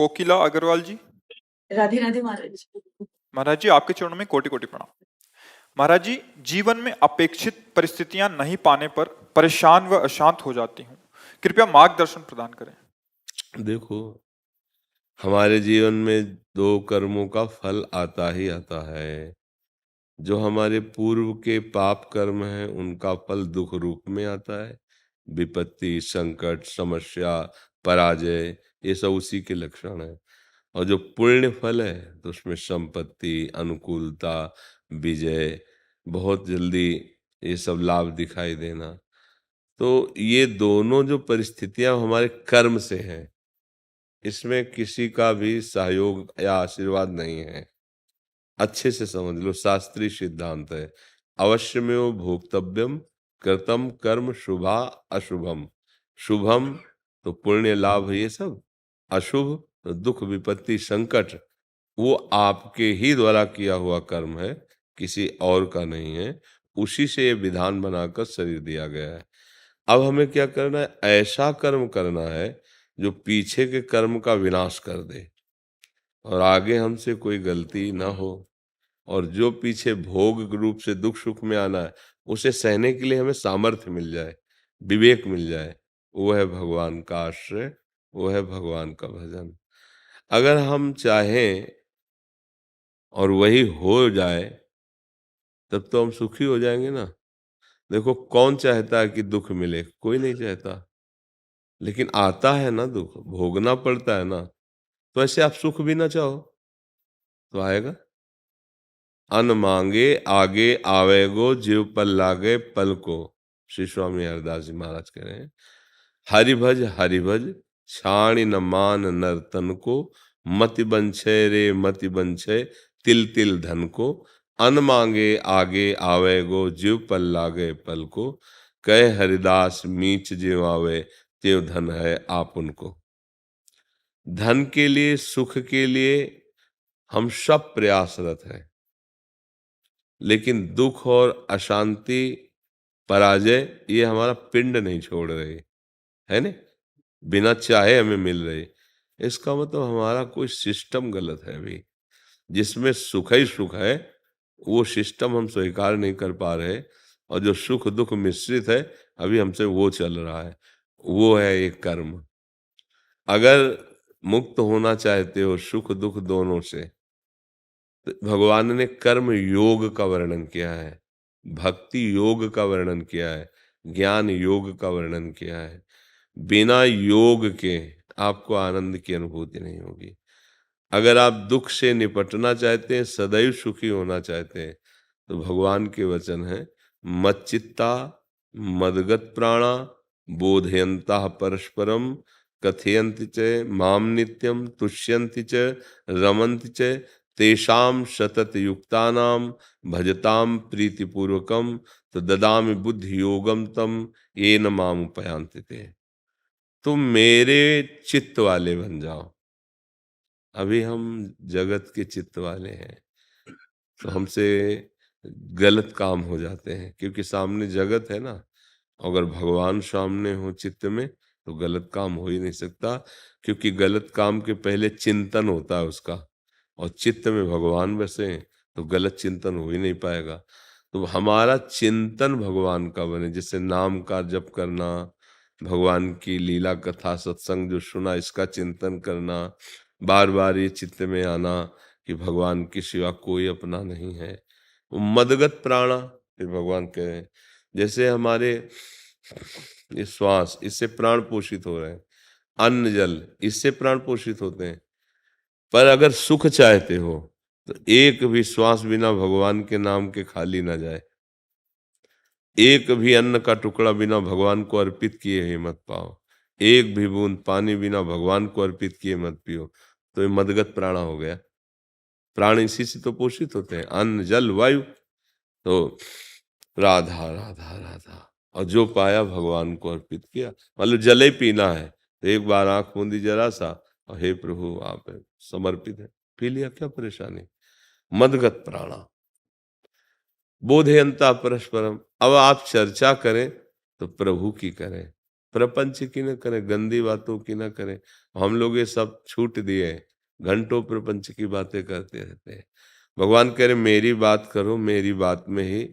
कोकिला अग्रवाल जी। राधे राधे महाराज। महाराज जी, आपके चरणों में कोटि कोटि प्रणाम। महाराज जी, जीवन में अपेक्षित परिस्थितियां नहीं पाने पर परेशान व अशांत हो जाती हूँ, कृपया मार्गदर्शन प्रदान करें। देखो, हमारे जीवन में दो कर्मों का फल आता ही आता है। जो हमारे पूर्व के पाप कर्म हैं उनका फल दुख रूप में आता है। विपत्ति, संकट, समस्या, पराजय, ये सब उसी के लक्षण हैं। और जो पुण्य फल है तो उसमें संपत्ति, अनुकूलता, विजय, बहुत जल्दी ये सब लाभ दिखाई देना। तो ये दोनों जो परिस्थितियां हमारे कर्म से हैं, इसमें किसी का भी सहयोग या आशीर्वाद नहीं है। अच्छे से समझ लो, शास्त्रीय सिद्धांत है। अवश्यमेव भोक्तव्यम कृतम कर्म शुभा अशुभम। शुभम तो पुण्य लाभ ये सब, अशुभ तो दुख विपत्ति संकट, वो आपके ही द्वारा किया हुआ कर्म है, किसी और का नहीं है। उसी से ये विधान बनाकर शरीर दिया गया है। अब हमें क्या करना है? ऐसा कर्म करना है जो पीछे के कर्म का विनाश कर दे और आगे हमसे कोई गलती ना हो। और जो पीछे भोग रूप से दुख सुख में आना है, उसे सहने के लिए हमें सामर्थ्य मिल जाए, विवेक मिल जाए। वो है भगवान का आश्रय, वो है भगवान का भजन। अगर हम चाहें और वही हो जाए तब तो हम सुखी हो जाएंगे ना। देखो, कौन चाहता है कि दुख मिले? कोई नहीं चाहता, लेकिन आता है ना दुख, भोगना पड़ता है ना। तो ऐसे आप सुख भी ना चाहो तो आएगा। अन मांगे आगे आवेगो, जीव पल लागे पल को। श्री स्वामी हरदास जी महाराज कह रहे हैं, हरिभज हरिभज छाणी न मान नर्तन को, मति बंछे रे मति बंछे तिल तिल धन को। अन मांगे आगे आवेगो, जीव पल लागे पल को। कहे हरिदास मीच जीव आवे, त्यों धन है आप उनको। धन के लिए, सुख के लिए हम सब प्रयासरत हैं, लेकिन दुख और अशांति, पराजय, ये हमारा पिंड नहीं छोड़ रहे, है ना? बिना चाहे हमें मिल रहे। इसका मतलब हमारा कोई सिस्टम गलत है अभी। जिसमें सुख ही सुख है, वो सिस्टम हम स्वीकार नहीं कर पा रहे। और जो सुख दुख मिश्रित है, अभी हमसे वो चल रहा है। वो है एक कर्म। अगर मुक्त होना चाहते हो सुख दुख दोनों से, तो भगवान ने कर्म योग का वर्णन किया है, भक्ति योग का वर्णन किया है, ज्ञान योग का वर्णन किया है। बिना योग के आपको आनंद की अनुभूति नहीं होगी। अगर आप दुख से निपटना चाहते हैं, सदैव सुखी होना चाहते हैं, तो भगवान के वचन है, मच्चित्ता मदगत प्राणा बोधयंता परस्परम कथयन्ति च माम नित्यम तुष्यन्ति च रमन्ति च तेषाम सतत युक्तानाम भजताम प्रीतिपूर्वकम तो ददामि बुद्धि योगम तम येन माम उपयांति ते। तुम मेरे चित्त वाले बन जाओ। अभी हम जगत के चित्त वाले हैं, तो हमसे गलत काम हो जाते हैं, क्योंकि सामने जगत है ना। अगर भगवान सामने हो चित्त में तो गलत काम हो ही नहीं सकता, क्योंकि गलत काम के पहले चिंतन होता है उसका। और चित्त में भगवान बसे तो गलत चिंतन हो ही नहीं पाएगा। तो हमारा चिंतन भगवान का बने, जैसे नाम का जप करना, भगवान की लीला कथा सत्संग जो सुना इसका चिंतन करना, बार बार ये चित्त में आना कि भगवान के सिवा कोई अपना नहीं है। वो मदगत प्राणा, फिर भगवान कह रहे हैं, जैसे हमारे ये श्वास, इससे प्राण पोषित हो रहे हैं, अन्न जल इससे प्राण पोषित होते हैं। पर अगर सुख चाहते हो तो एक भी श्वास बिना भगवान के नाम के खाली ना जाए। एक भी अन्न का टुकड़ा बिना भगवान को अर्पित किए ही मत पाओ। एक भी बूंद पानी बिना भगवान को अर्पित किए मत पियो। तो ये मदगत प्राणा हो गया। प्राण इसी से तो पोषित होते हैं, अन्न जल वायु। तो राधा राधा राधा, और जो पाया भगवान को अर्पित किया। मतलब जल ही पीना है तो एक बार आंख मूंदी जरा सा, और हे प्रभु आप समर्पित है, पी लिया, क्या परेशानी। मदगत प्राणा बोधयंता परस्परम। अब आप चर्चा करें तो प्रभु की करें, प्रपंच की न करें, गंदी बातों की न करें। हम लोग ये सब छूट दिए, घंटों प्रपंच की बातें करते रहते हैं। भगवान कह रहे मेरी बात करो, मेरी बात में ही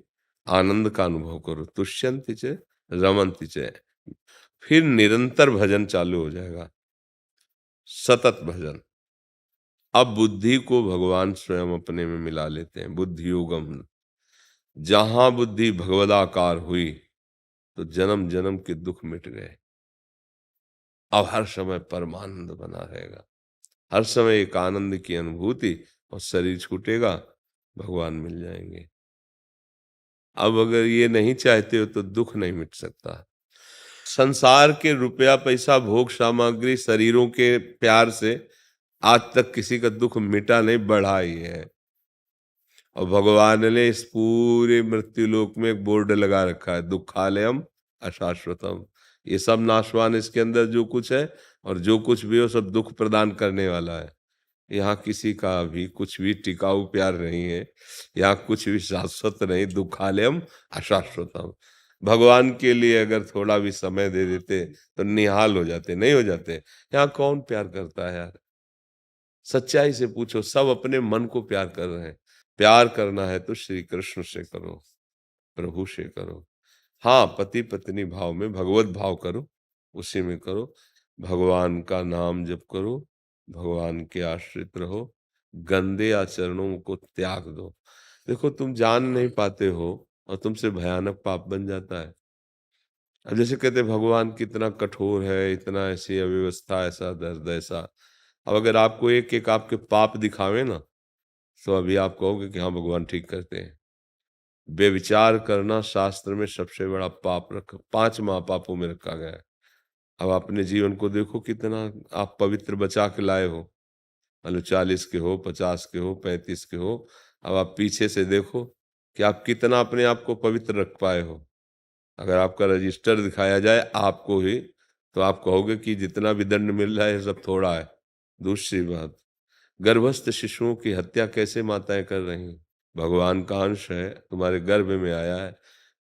आनंद का अनुभव करो। तुष्यन्ति च रमन्ति च। फिर निरंतर भजन चालू हो जाएगा, सतत भजन। अब बुद्धि को भगवान स्वयं अपने में मिला लेते हैं, बुद्धि योगम। जहां बुद्धि भगवदाकार हुई तो जन्म जन्म के दुख मिट गए। अब हर समय परमानंद बना रहेगा, हर समय एक आनंद की अनुभूति, और शरीर छूटेगा, भगवान मिल जाएंगे। अब अगर ये नहीं चाहते हो तो दुख नहीं मिट सकता। संसार के रुपया पैसा भोग सामग्री शरीरों के प्यार से आज तक किसी का दुख मिटा नहीं, बढ़ा ही है। और भगवान ने इस पूरे मृत्यु लोक में एक बोर्ड लगा रखा है, दुखालयम अशाश्वतम। ये सब नाशवान, इसके अंदर जो कुछ है और जो कुछ भी हो सब दुख प्रदान करने वाला है। यहाँ किसी का भी कुछ भी टिकाऊ प्यार नहीं है, यहाँ कुछ भी शाश्वत नहीं। दुखालयम अशाश्वतम। भगवान के लिए अगर थोड़ा भी समय दे देते तो निहाल हो जाते, नहीं हो जाते। यहाँ कौन प्यार करता है यार? सच्चाई से पूछो, सब अपने मन को प्यार कर रहे हैं। प्यार करना है तो श्री कृष्ण से करो, प्रभु से करो। हाँ, पति पत्नी भाव में भगवत भाव करो, उसी में करो। भगवान का नाम जप करो, भगवान के आश्रित रहो, गंदे आचरणों को त्याग दो। देखो, तुम जान नहीं पाते हो और तुमसे भयानक पाप बन जाता है। अब जैसे कहते भगवान कितना कठोर है, इतना ऐसी अव्यवस्था, ऐसा दर्द, ऐसा। अब अगर आपको एक एक आपके पाप दिखावे ना, तो अभी आप कहोगे कि हाँ भगवान ठीक करते हैं। व्यभिचार करना शास्त्र में सबसे बड़ा पाप 5 महापापों में रखा गया है। अब अपने जीवन को देखो, कितना आप पवित्र बचा के लाए हो। मतलब 40 के हो, 50 के हो, 35 के हो। अब आप पीछे से देखो कि आप कितना अपने आप को पवित्र रख पाए हो। अगर आपका रजिस्टर दिखाया जाए आपको ही, तो आप कहोगे कि जितना भी दंड मिल रहा है सब थोड़ा है। दूसरी बात, गर्भस्थ शिशुओं की हत्या कैसे माताएं कर रही हैं? भगवान का अंश है, तुम्हारे गर्भ में आया है,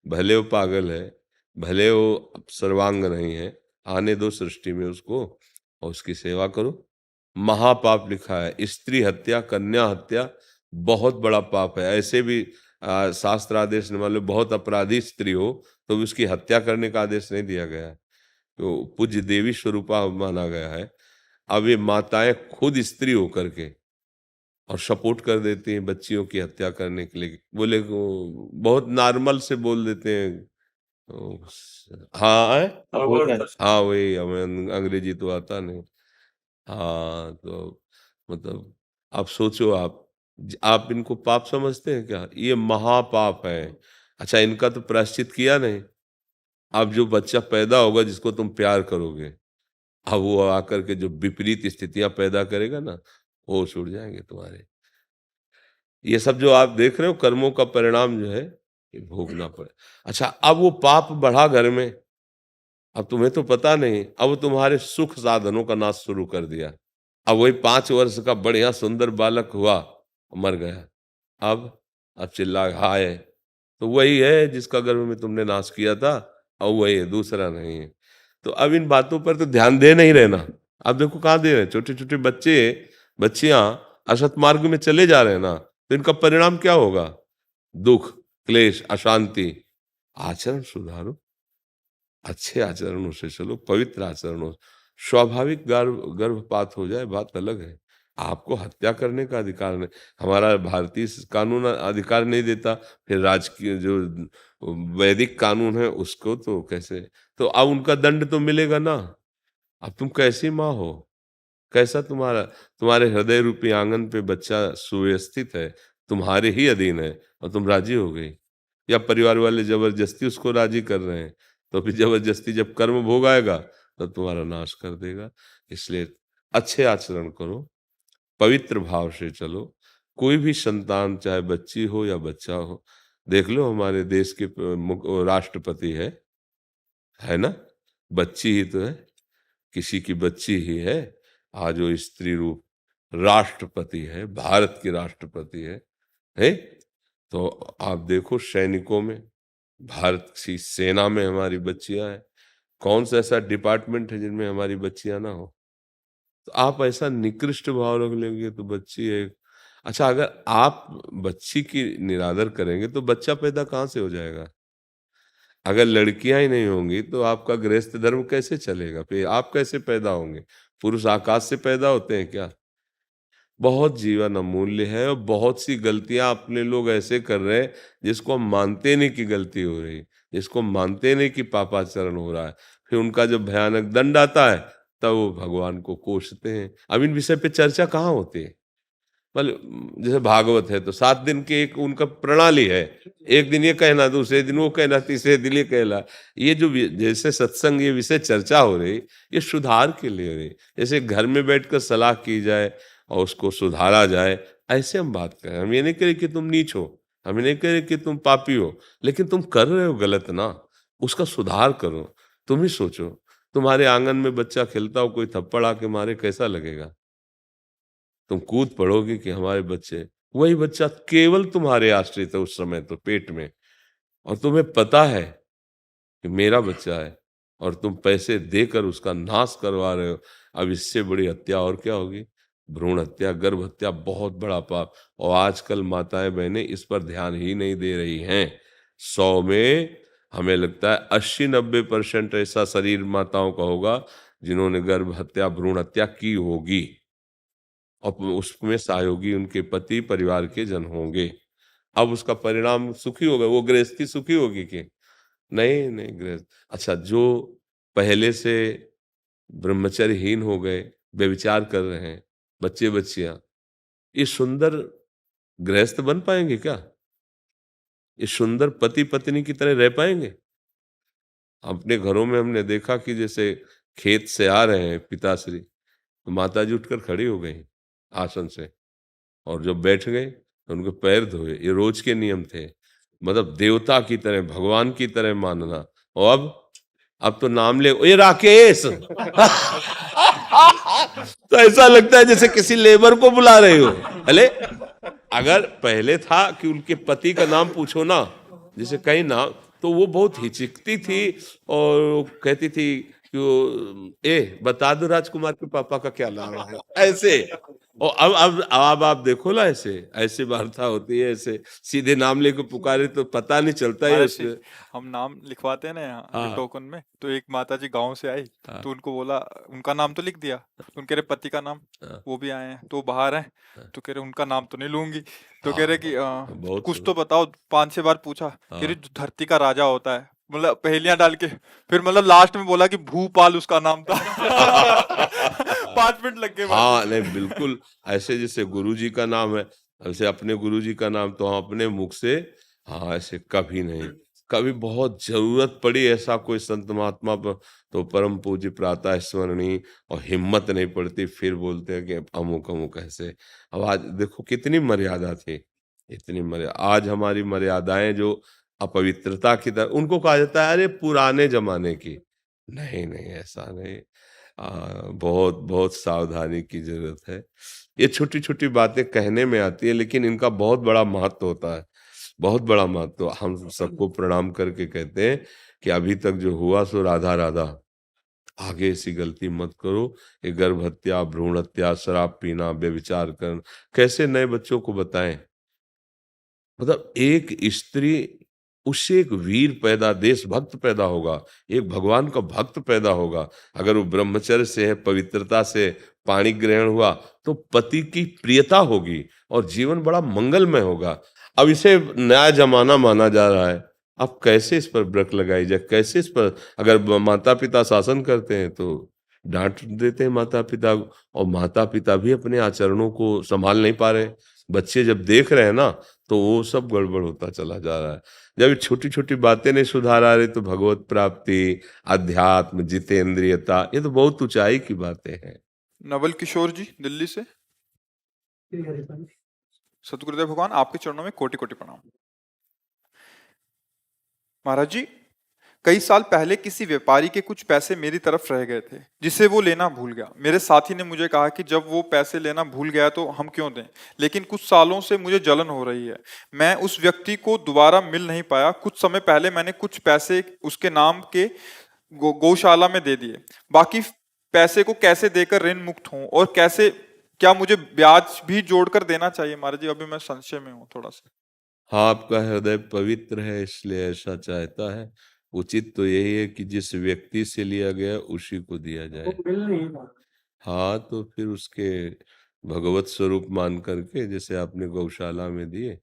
भले वो पागल है, भले वो सर्वांग नहीं है, आने दो सृष्टि में उसको, और उसकी सेवा करो। महापाप लिखा है, स्त्री हत्या, कन्या हत्या बहुत बड़ा पाप है। ऐसे भी शास्त्र आदेश ने, मान लो बहुत अपराधी स्त्री हो तो भी उसकी हत्या करने का आदेश नहीं दिया गया है, तो पूज्य देवी स्वरूपा माना गया है। अब ये माताएं खुद स्त्री होकर के और सपोर्ट कर देती हैं बच्चियों की हत्या करने के लिए। बोले बहुत नॉर्मल से बोल देते हैं। हाँ हाँ, वही, हमें अंग्रेजी तो आता नहीं। हाँ, तो मतलब आप सोचो, आप इनको पाप समझते हैं क्या? ये महापाप है। अच्छा, इनका तो प्रायश्चित किया नहीं। अब जो बच्चा पैदा होगा जिसको तुम प्यार करोगे, अब वो आकर के जो विपरीत स्थितियां पैदा करेगा ना, वो छूट जाएंगे तुम्हारे। ये सब जो आप देख रहे हो कर्मों का परिणाम जो है, ये भोगना पड़े। अच्छा, अब वो पाप बढ़ा घर में, अब तुम्हें तो पता नहीं, अब वो तुम्हारे सुख साधनों का नाश शुरू कर दिया। अब वही 5 वर्ष का बढ़िया सुंदर बालक हुआ, मर गया। अब चिल्ला हाय, तो वही है जिसका गर्भ में तुमने नाश किया था, और वही है, दूसरा नहीं है। तो अब इन बातों पर तो ध्यान दे नहीं रहना। अब देखो कहाँ दे रहे हैं, छोटे छोटे बच्चे बच्चियां असत मार्ग में चले जा रहे हैं ना, तो इनका परिणाम क्या होगा? दुख, क्लेश, अशांति। आचरण सुधारो, अच्छे आचरणों से चलो, पवित्र आचरणों। स्वाभाविक गर्भपात हो जाए बात अलग है, आपको हत्या करने का अधिकार नहीं। हमारा भारतीय कानून अधिकार नहीं देता, फिर राजकीय जो वैदिक कानून है उसको तो कैसे? तो अब उनका दंड तो मिलेगा ना। अब तुम कैसी माँ हो, कैसा तुम्हारे हृदय रूपी आंगन पे बच्चा सुव्यवस्थित है, तुम्हारे ही अधीन है, और तुम राजी हो गई? या परिवार वाले जबरदस्ती उसको राजी कर रहे हैं? तो फिर जबरदस्ती जब कर्म भोग आएगा तब तुम्हारा नाश कर देगा। इसलिए अच्छे आचरण करो, पवित्र भाव से चलो। कोई भी संतान, चाहे बच्ची हो या बच्चा हो, देख लो हमारे देश के राष्ट्रपति है ना, बच्ची ही तो है, किसी की बच्ची ही है। आज वो स्त्री रूप राष्ट्रपति है, भारत की राष्ट्रपति है? तो आप देखो सैनिकों में, भारत की सेना में हमारी बच्चियां हैं। कौन सा ऐसा डिपार्टमेंट है जिनमें हमारी बच्चियां ना हो? तो आप ऐसा निकृष्ट भाव रख लेंगे तो बच्ची है। अच्छा, अगर आप बच्ची की निरादर करेंगे तो बच्चा पैदा कहाँ से हो जाएगा? अगर लड़कियां ही नहीं होंगी तो आपका गृहस्थ धर्म कैसे चलेगा? फिर आप कैसे पैदा होंगे? पुरुष आकाश से पैदा होते हैं क्या? बहुत जीवन अमूल्य है और बहुत सी गलतियां अपने लोग ऐसे कर रहे हैं जिसको हम मानते नहीं कि गलती हो रही, जिसको मानते नहीं कि पापाचरण हो रहा है। फिर उनका जब भयानक दंड आता है तब वो भगवान को कोसते हैं। अब इन विषय पे चर्चा कहाँ होती है? मतलब जैसे भागवत है तो 7 दिन की एक उनका प्रणाली है। एक दिन ये कहना, दूसरे दिन वो कहना, तीसरे दिन ये कहना। ये जो जैसे सत्संग, ये विषय चर्चा हो रही, ये सुधार के लिए हो रही। जैसे घर में बैठकर सलाह की जाए और उसको सुधारा जाए, ऐसे हम बात करें। हम ये नहीं कह रहे कि तुम नीच हो, हम ये नहीं कह रहे कि तुम पापी हो, लेकिन तुम कर रहे हो गलत ना, उसका सुधार करो। तुम ही सोचो, तुम्हारे आंगन में बच्चा खेलता हो, कोई थप्पड़ आके मारे, कैसा लगेगा? तुम कूद पड़ोगे कि हमारे बच्चे, वही बच्चा केवल तुम्हारे आश्रित है उस समय तो पेट में, और तुम्हें पता है कि मेरा बच्चा है और तुम पैसे देकर उसका नाश करवा रहे हो। अब इससे बड़ी हत्या और क्या होगी? भ्रूण हत्या, गर्भ हत्या बहुत बड़ा पाप। और आजकल माताएं बहनें इस पर ध्यान ही नहीं दे रही हैं। 100 में हमें लगता है 80-90% ऐसा शरीर माताओं का होगा जिन्होंने गर्भ हत्या, भ्रूण हत्या की होगी, और उसमें सहयोगी उनके पति, परिवार के जन होंगे। अब उसका परिणाम सुखी होगा, वो गृहस्थी सुखी होगी कि नहीं? नहीं गृहस्थ। अच्छा, जो पहले से ब्रह्मचर्यहीन हो गए, व्यभिचार कर रहे हैं, बच्चे बच्चियां, ये सुंदर गृहस्थ बन पाएंगे क्या? ये सुंदर पति पत्नी की तरह रह पाएंगे? अपने घरों में हमने देखा कि जैसे खेत से आ रहे हैं पिताश्री, तो माताजी उठकर खड़ी हो गई आसन से, और जब बैठ गए तो उनके पैर धोए। ये रोज के नियम थे। मतलब देवता की तरह, भगवान की तरह मानना। और अब तो नाम ले, ये राकेश तो ऐसा लगता है जैसे किसी लेबर को बुला रहे हो। अरे अगर पहले था कि उनके पति का नाम पूछो ना, जैसे कहीं नाम, तो वो बहुत हिचकती थी और कहती थी कि बता दो राजकुमार के पापा का क्या नाम है, ऐसे। और अब आप देखो ना, ऐसे ऐसे वार्ता होती है, ऐसे सीधे नाम लेके पुकारे तो पता नहीं चलता है महाराज जी, उसके। हम नाम लिखवाते हैं ना यहाँ हाँ। टोकन में, तो एक माता जी गाँव से आई, हाँ। तो उनको बोला, उनका नाम तो लिख दिया, उनके रहे पति का नाम, हाँ। वो भी आए हैं तो वो बाहर हैं, हाँ। तो कह रहे उनका नाम तो नहीं लूंगी, तो हाँ, कह रहे कि बहुत कुछ तो बताओ। 5-6 बार पूछा, कह रही हाँ। जो धरती का राजा होता है, मतलब पहेलियां डाल के, फिर मतलब लास्ट में बोला कि भूपाल उसका नाम था 5 मिनट लग गए माता हाँ, जी। नहीं बिल्कुल। ऐसे जैसे गुरु जी का नाम है, ऐसे अपने गुरु जी का नाम तो हम अपने मुख से, हाँ, ऐसे कभी नहीं। कभी बहुत जरूरत पड़ी ऐसा कोई संत महात्मा पर, तो परम पूज्य प्रातः स्मरणी, और हिम्मत नहीं पड़ती फिर बोलते हैं कि अमुक अमुक ऐसे। अब आज देखो कितनी मर्यादा थी, इतनी मर्यादा। आज हमारी मर्यादाएं जो अपवित्रता की तरह, उनको कहा जाता है अरे पुराने जमाने की। नहीं नहीं, ऐसा नहीं। बहुत बहुत सावधानी की जरूरत है। ये छोटी छोटी बातें कहने में आती है, लेकिन इनका बहुत बड़ा महत्व होता है, बहुत बड़ा महत्व। हम सबको प्रणाम करके कहते हैं कि अभी तक जो हुआ सो राधा राधा, आगे ऐसी गलती मत करो। ये गर्भ हत्या, भ्रूण हत्या, शराब पीना, व्यभिचार करना, कैसे नए बच्चों को बताएं? मतलब एक स्त्री, उससे एक वीर पैदा, देशभक्त पैदा होगा, एक भगवान का भक्त पैदा होगा। अगर वो ब्रह्मचर्य से है, पवित्रता से पाणी ग्रहण हुआ, तो पति की प्रियता होगी और जीवन बड़ा मंगलमय होगा। अब इसे नया जमाना माना जा रहा है। अब कैसे इस पर ब्रेक लगाई जाए? कैसे इस पर, अगर माता पिता शासन करते हैं तो डांट देते हैं माता पिता को, और माता पिता भी अपने आचरणों को संभाल नहीं पा रहे। बच्चे जब देख रहे हैं ना, तो वो सब गड़बड़ होता चला जा रहा है। जब छोटी छोटी बातें नहीं सुधार आ रही, तो भगवत प्राप्ति, अध्यात्म, जितेंद्रियता, ये तो बहुत ऊंचाई की बातें हैं। नवल किशोर जी दिल्ली से। सतगुरुदेव भगवान आपके चरणों में कोटि कोटि प्रणाम। महाराज जी, कई साल पहले किसी व्यापारी के कुछ पैसे मेरी तरफ रह गए थे, जिसे वो लेना भूल गया। मेरे साथी ने मुझे कहा कि जब वो पैसे लेना भूल गया तो हम क्यों दें, लेकिन कुछ सालों से मुझे जलन हो रही है। मैं उस व्यक्ति को दोबारा मिल नहीं पाया। कुछ समय पहले मैंने कुछ पैसे उसके नाम के गौशाला में दे दिए। बाकी पैसे को कैसे देकर ऋण मुक्त हूं और कैसे, क्या मुझे ब्याज भी जोड़कर देना चाहिए महाराज जी? अभी मैं संशय में हूँ थोड़ा सा। हाँ, आपका हृदय पवित्र है इसलिए ऐसा चाहता है। उचित तो यही है कि जिस व्यक्ति से लिया गया उसी को दिया जाए। हाँ, तो फिर उसके भगवत स्वरूप मान करके जैसे आपने गौशाला में दिए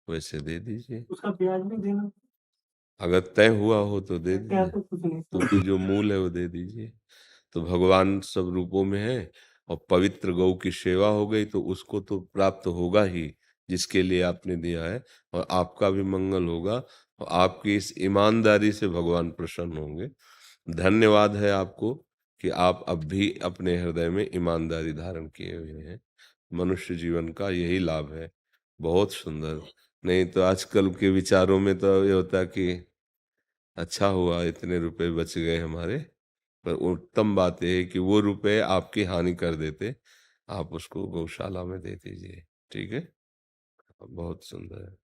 वैसे दे दीजिए। उसका ब्याज नहीं देना, अगर तय हुआ हो तो दे क्या दीजिए, तो कुछ नहीं। तो फिर जो मूल है वो दे दीजिए। तो भगवान सब रूपों में है और पवित्र गौ की सेवा हो गई तो उसको तो प्राप्त होगा ही जिसके लिए आपने दिया है, और आपका भी मंगल होगा और आपकी इस ईमानदारी से भगवान प्रसन्न होंगे। धन्यवाद है आपको कि आप अब भी अपने हृदय में ईमानदारी धारण किए हुए हैं। मनुष्य जीवन का यही लाभ है। बहुत सुंदर। नहीं तो आजकल के विचारों में तो ये होता कि अच्छा हुआ इतने रुपए बच गए हमारे, पर उत्तम बात यह है कि वो रुपए आपकी हानि कर देते, आप उसको गौशाला में दे दीजिए। ठीक है, बहुत सुंदर है।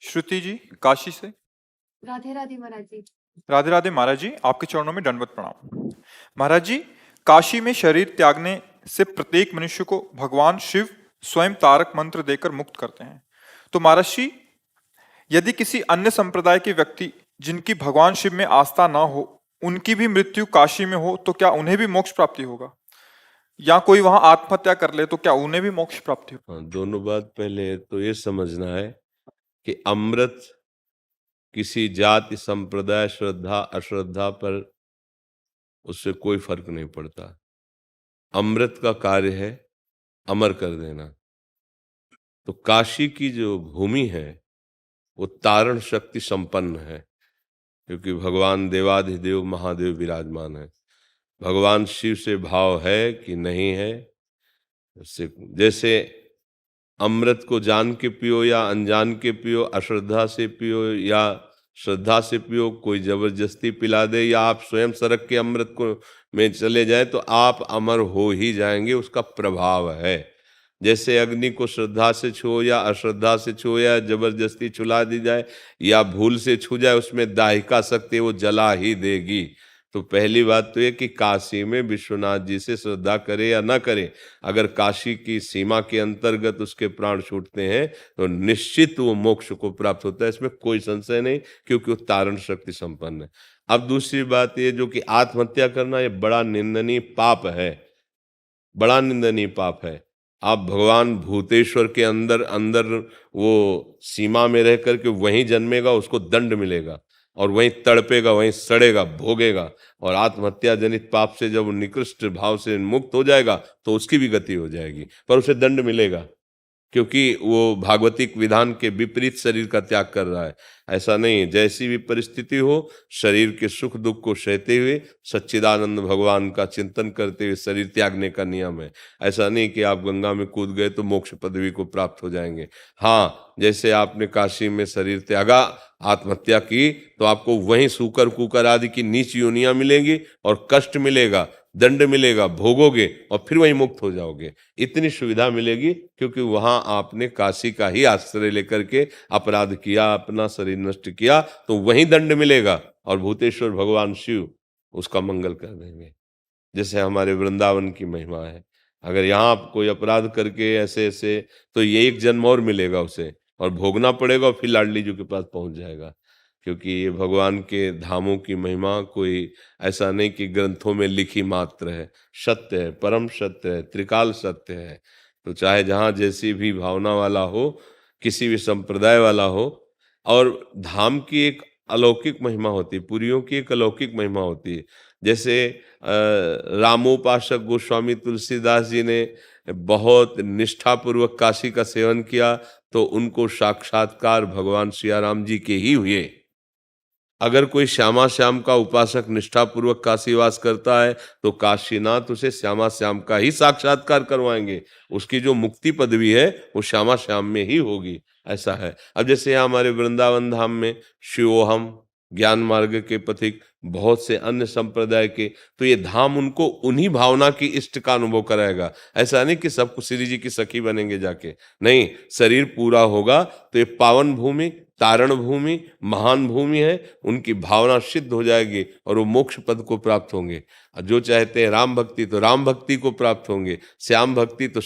श्रुति जी काशी से। राधे राधे महाराज जी। राधे राधे महाराज जी, आपके चरणों में दंडवत प्रणाम। महाराज जी, काशी में शरीर त्यागने से प्रत्येक मनुष्य को भगवान शिव स्वयं तारक मंत्र देकर मुक्त करते हैं। तो महाराज जी, यदि किसी अन्य संप्रदाय के व्यक्ति जिनकी भगवान शिव में आस्था ना हो, उनकी भी मृत्यु काशी में हो, तो क्या उन्हें भी मोक्ष प्राप्ति होगा? या कोई वहां आत्महत्या कर ले तो क्या उन्हें भी मोक्ष प्राप्ति होगा? हाँ, दोनों बात। पहले तो ये समझना है कि अमृत किसी जाति, संप्रदाय, श्रद्धा अश्रद्धा पर उससे कोई फर्क नहीं पड़ता। अमृत का कार्य है अमर कर देना। तो काशी की जो भूमि है वो तारण शक्ति संपन्न है, क्योंकि भगवान देवाधिदेव महादेव विराजमान है। भगवान शिव से भाव है कि नहीं है, उससे जैसे अमृत को जान के पियो या अनजान के पियो, अश्रद्धा से पियो या श्रद्धा से पियो, कोई जबरदस्ती पिला दे या आप स्वयं सरक के अमृत को में चले जाए तो आप अमर हो ही जाएंगे। उसका प्रभाव है। जैसे अग्नि को श्रद्धा से छुओ या अश्रद्धा से छुओ या जबरदस्ती छुला दी जाए या भूल से छू जाए, उसमें दाहिका शक्ति वो जला ही देगी। तो पहली बात तो ये कि काशी में विश्वनाथ जी से श्रद्धा करे या ना करे, अगर काशी की सीमा के अंतर्गत उसके प्राण छूटते हैं तो निश्चित वो मोक्ष को प्राप्त होता है, इसमें कोई संशय नहीं, क्योंकि वो तारण शक्ति संपन्न है। अब दूसरी बात ये जो कि आत्महत्या करना, ये बड़ा निंदनीय पाप है, बड़ा निंदनीय पाप है। आप भगवान भूतेश्वर के अंदर अंदर वो सीमा में रह करके वहीं जन्मेगा, उसको दंड मिलेगा और वहीं तड़पेगा, वहीं सड़ेगा, भोगेगा। और आत्महत्या जनित पाप से जब वो निकृष्ट भाव से मुक्त हो जाएगा तो उसकी भी गति हो जाएगी, पर उसे दंड मिलेगा, क्योंकि वो भागवतिक विधान के विपरीत शरीर का त्याग कर रहा है। ऐसा नहीं, जैसी भी परिस्थिति हो, शरीर के सुख दुख को सहते हुए सच्चिदानंद भगवान का चिंतन करते हुए शरीर त्यागने का नियम है। ऐसा नहीं कि आप गंगा में कूद गए तो मोक्ष पदवी को प्राप्त हो जाएंगे। हाँ, जैसे आपने काशी में शरीर त्यागा, आत्महत्या की, तो आपको वहीं सूकर कुकर आदि की नीच योनियां मिलेंगी और कष्ट मिलेगा, दंड मिलेगा, भोगोगे और फिर वहीं मुक्त हो जाओगे। इतनी सुविधा मिलेगी क्योंकि वहां आपने काशी का ही आश्रय लेकर के अपराध किया, अपना शरीर नष्ट किया, तो वहीं दंड मिलेगा और भूतेश्वर भगवान शिव उसका मंगल कर देंगे। जैसे हमारे वृंदावन की महिमा है, अगर यहाँ आप कोई अपराध करके ऐसे ऐसे, तो ये एक जन्म और मिलेगा उसे और भोगना पड़ेगा और फिर लाडली जी के पास पहुंच जाएगा। क्योंकि ये भगवान के धामों की महिमा कोई ऐसा नहीं कि ग्रंथों में लिखी मात्र है, सत्य है, परम सत्य है, त्रिकाल सत्य है। तो चाहे जहाँ जैसी भी भावना वाला हो, किसी भी संप्रदाय वाला हो, और धाम की एक अलौकिक महिमा होती है, पुरियों की एक अलौकिक महिमा होती है। जैसे रामोपासक गोस्वामी तुलसीदास जी ने बहुत निष्ठापूर्वक काशी का सेवन किया तो उनको साक्षात्कार भगवान सियाराम जी के ही हुए। अगर कोई श्यामा श्याम का उपासक निष्ठापूर्वक काशीवास करता है तो काशीनाथ उसे श्यामा श्याम का ही साक्षात्कार करवाएंगे। उसकी जो मुक्ति पदवी है वो श्यामा श्याम में ही होगी, ऐसा है। अब जैसे यहाँ हमारे वृंदावन धाम में शिवोहम, ज्ञान मार्ग के पथिक, बहुत से अन्य संप्रदाय के, तो ये धाम उनको उन्हीं भावना की इष्ट का अनुभव कराएगा। ऐसा नहीं कि सबको श्री जी की सखी बनेंगे जाके, नहीं, शरीर पूरा होगा तो ये पावन भूमि तारण भूमि महान भूमि है, उनकी भावना सिद्ध हो जाएगी और वो मोक्ष पद को प्राप्त होंगे। और जो चाहते हैं राम भक्ति तो राम भक्ति को प्राप्त होंगे, श्याम भक्ति तो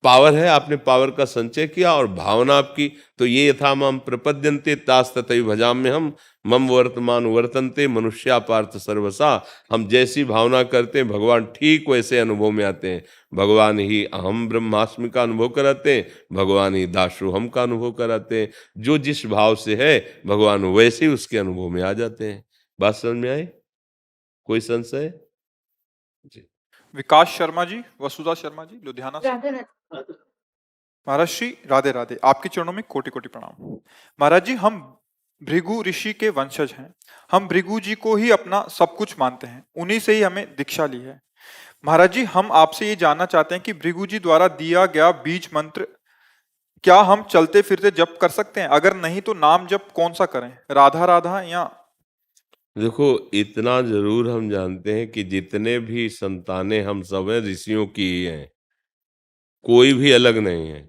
पावर है, आपने पावर का संचय किया और भावना आपकी, तो ये यथा मम प्रपद्यन्ते तास तथैव भजाम्य हम मम वर्तमान वर्तन्ते मनुष्या पार्थ सर्वसा। हम जैसी भावना करते हैं भगवान ठीक वैसे अनुभव में आते हैं। भगवान ही अहम ब्रह्मास्मि का अनुभव कराते हैं, भगवान ही दासोहम का अनुभव कराते हैं। जो जिस भाव से है भगवान वैसे ही उसके अनुभव में आ जाते हैं। बात समझ में आई? कोई संशय? जी। विकास शर्मा जी, वसुधा शर्मा जी, लुधियाना से। राधे राधे। महाराज श्री राधे राधे, आपके चरणों में कोटि कोटि प्रणाम। महाराज जी, हम भृगु ऋषि के वंशज हैं। हम भृगु जी को ही अपना सब कुछ मानते हैं, उन्हीं से ही हमें दीक्षा ली है। महाराज जी, हम आपसे ये जानना चाहते हैं कि भृगु जी द्वारा दिया गया बीज मंत्र क्या हम चलते फिरते जप कर सकते हैं? अगर नहीं तो नाम जप कौन सा करें, राधा राधा या? देखो, इतना जरूर हम जानते हैं कि जितने भी संतानें हम सब हैं ऋषियों की ही हैं, कोई भी अलग नहीं है।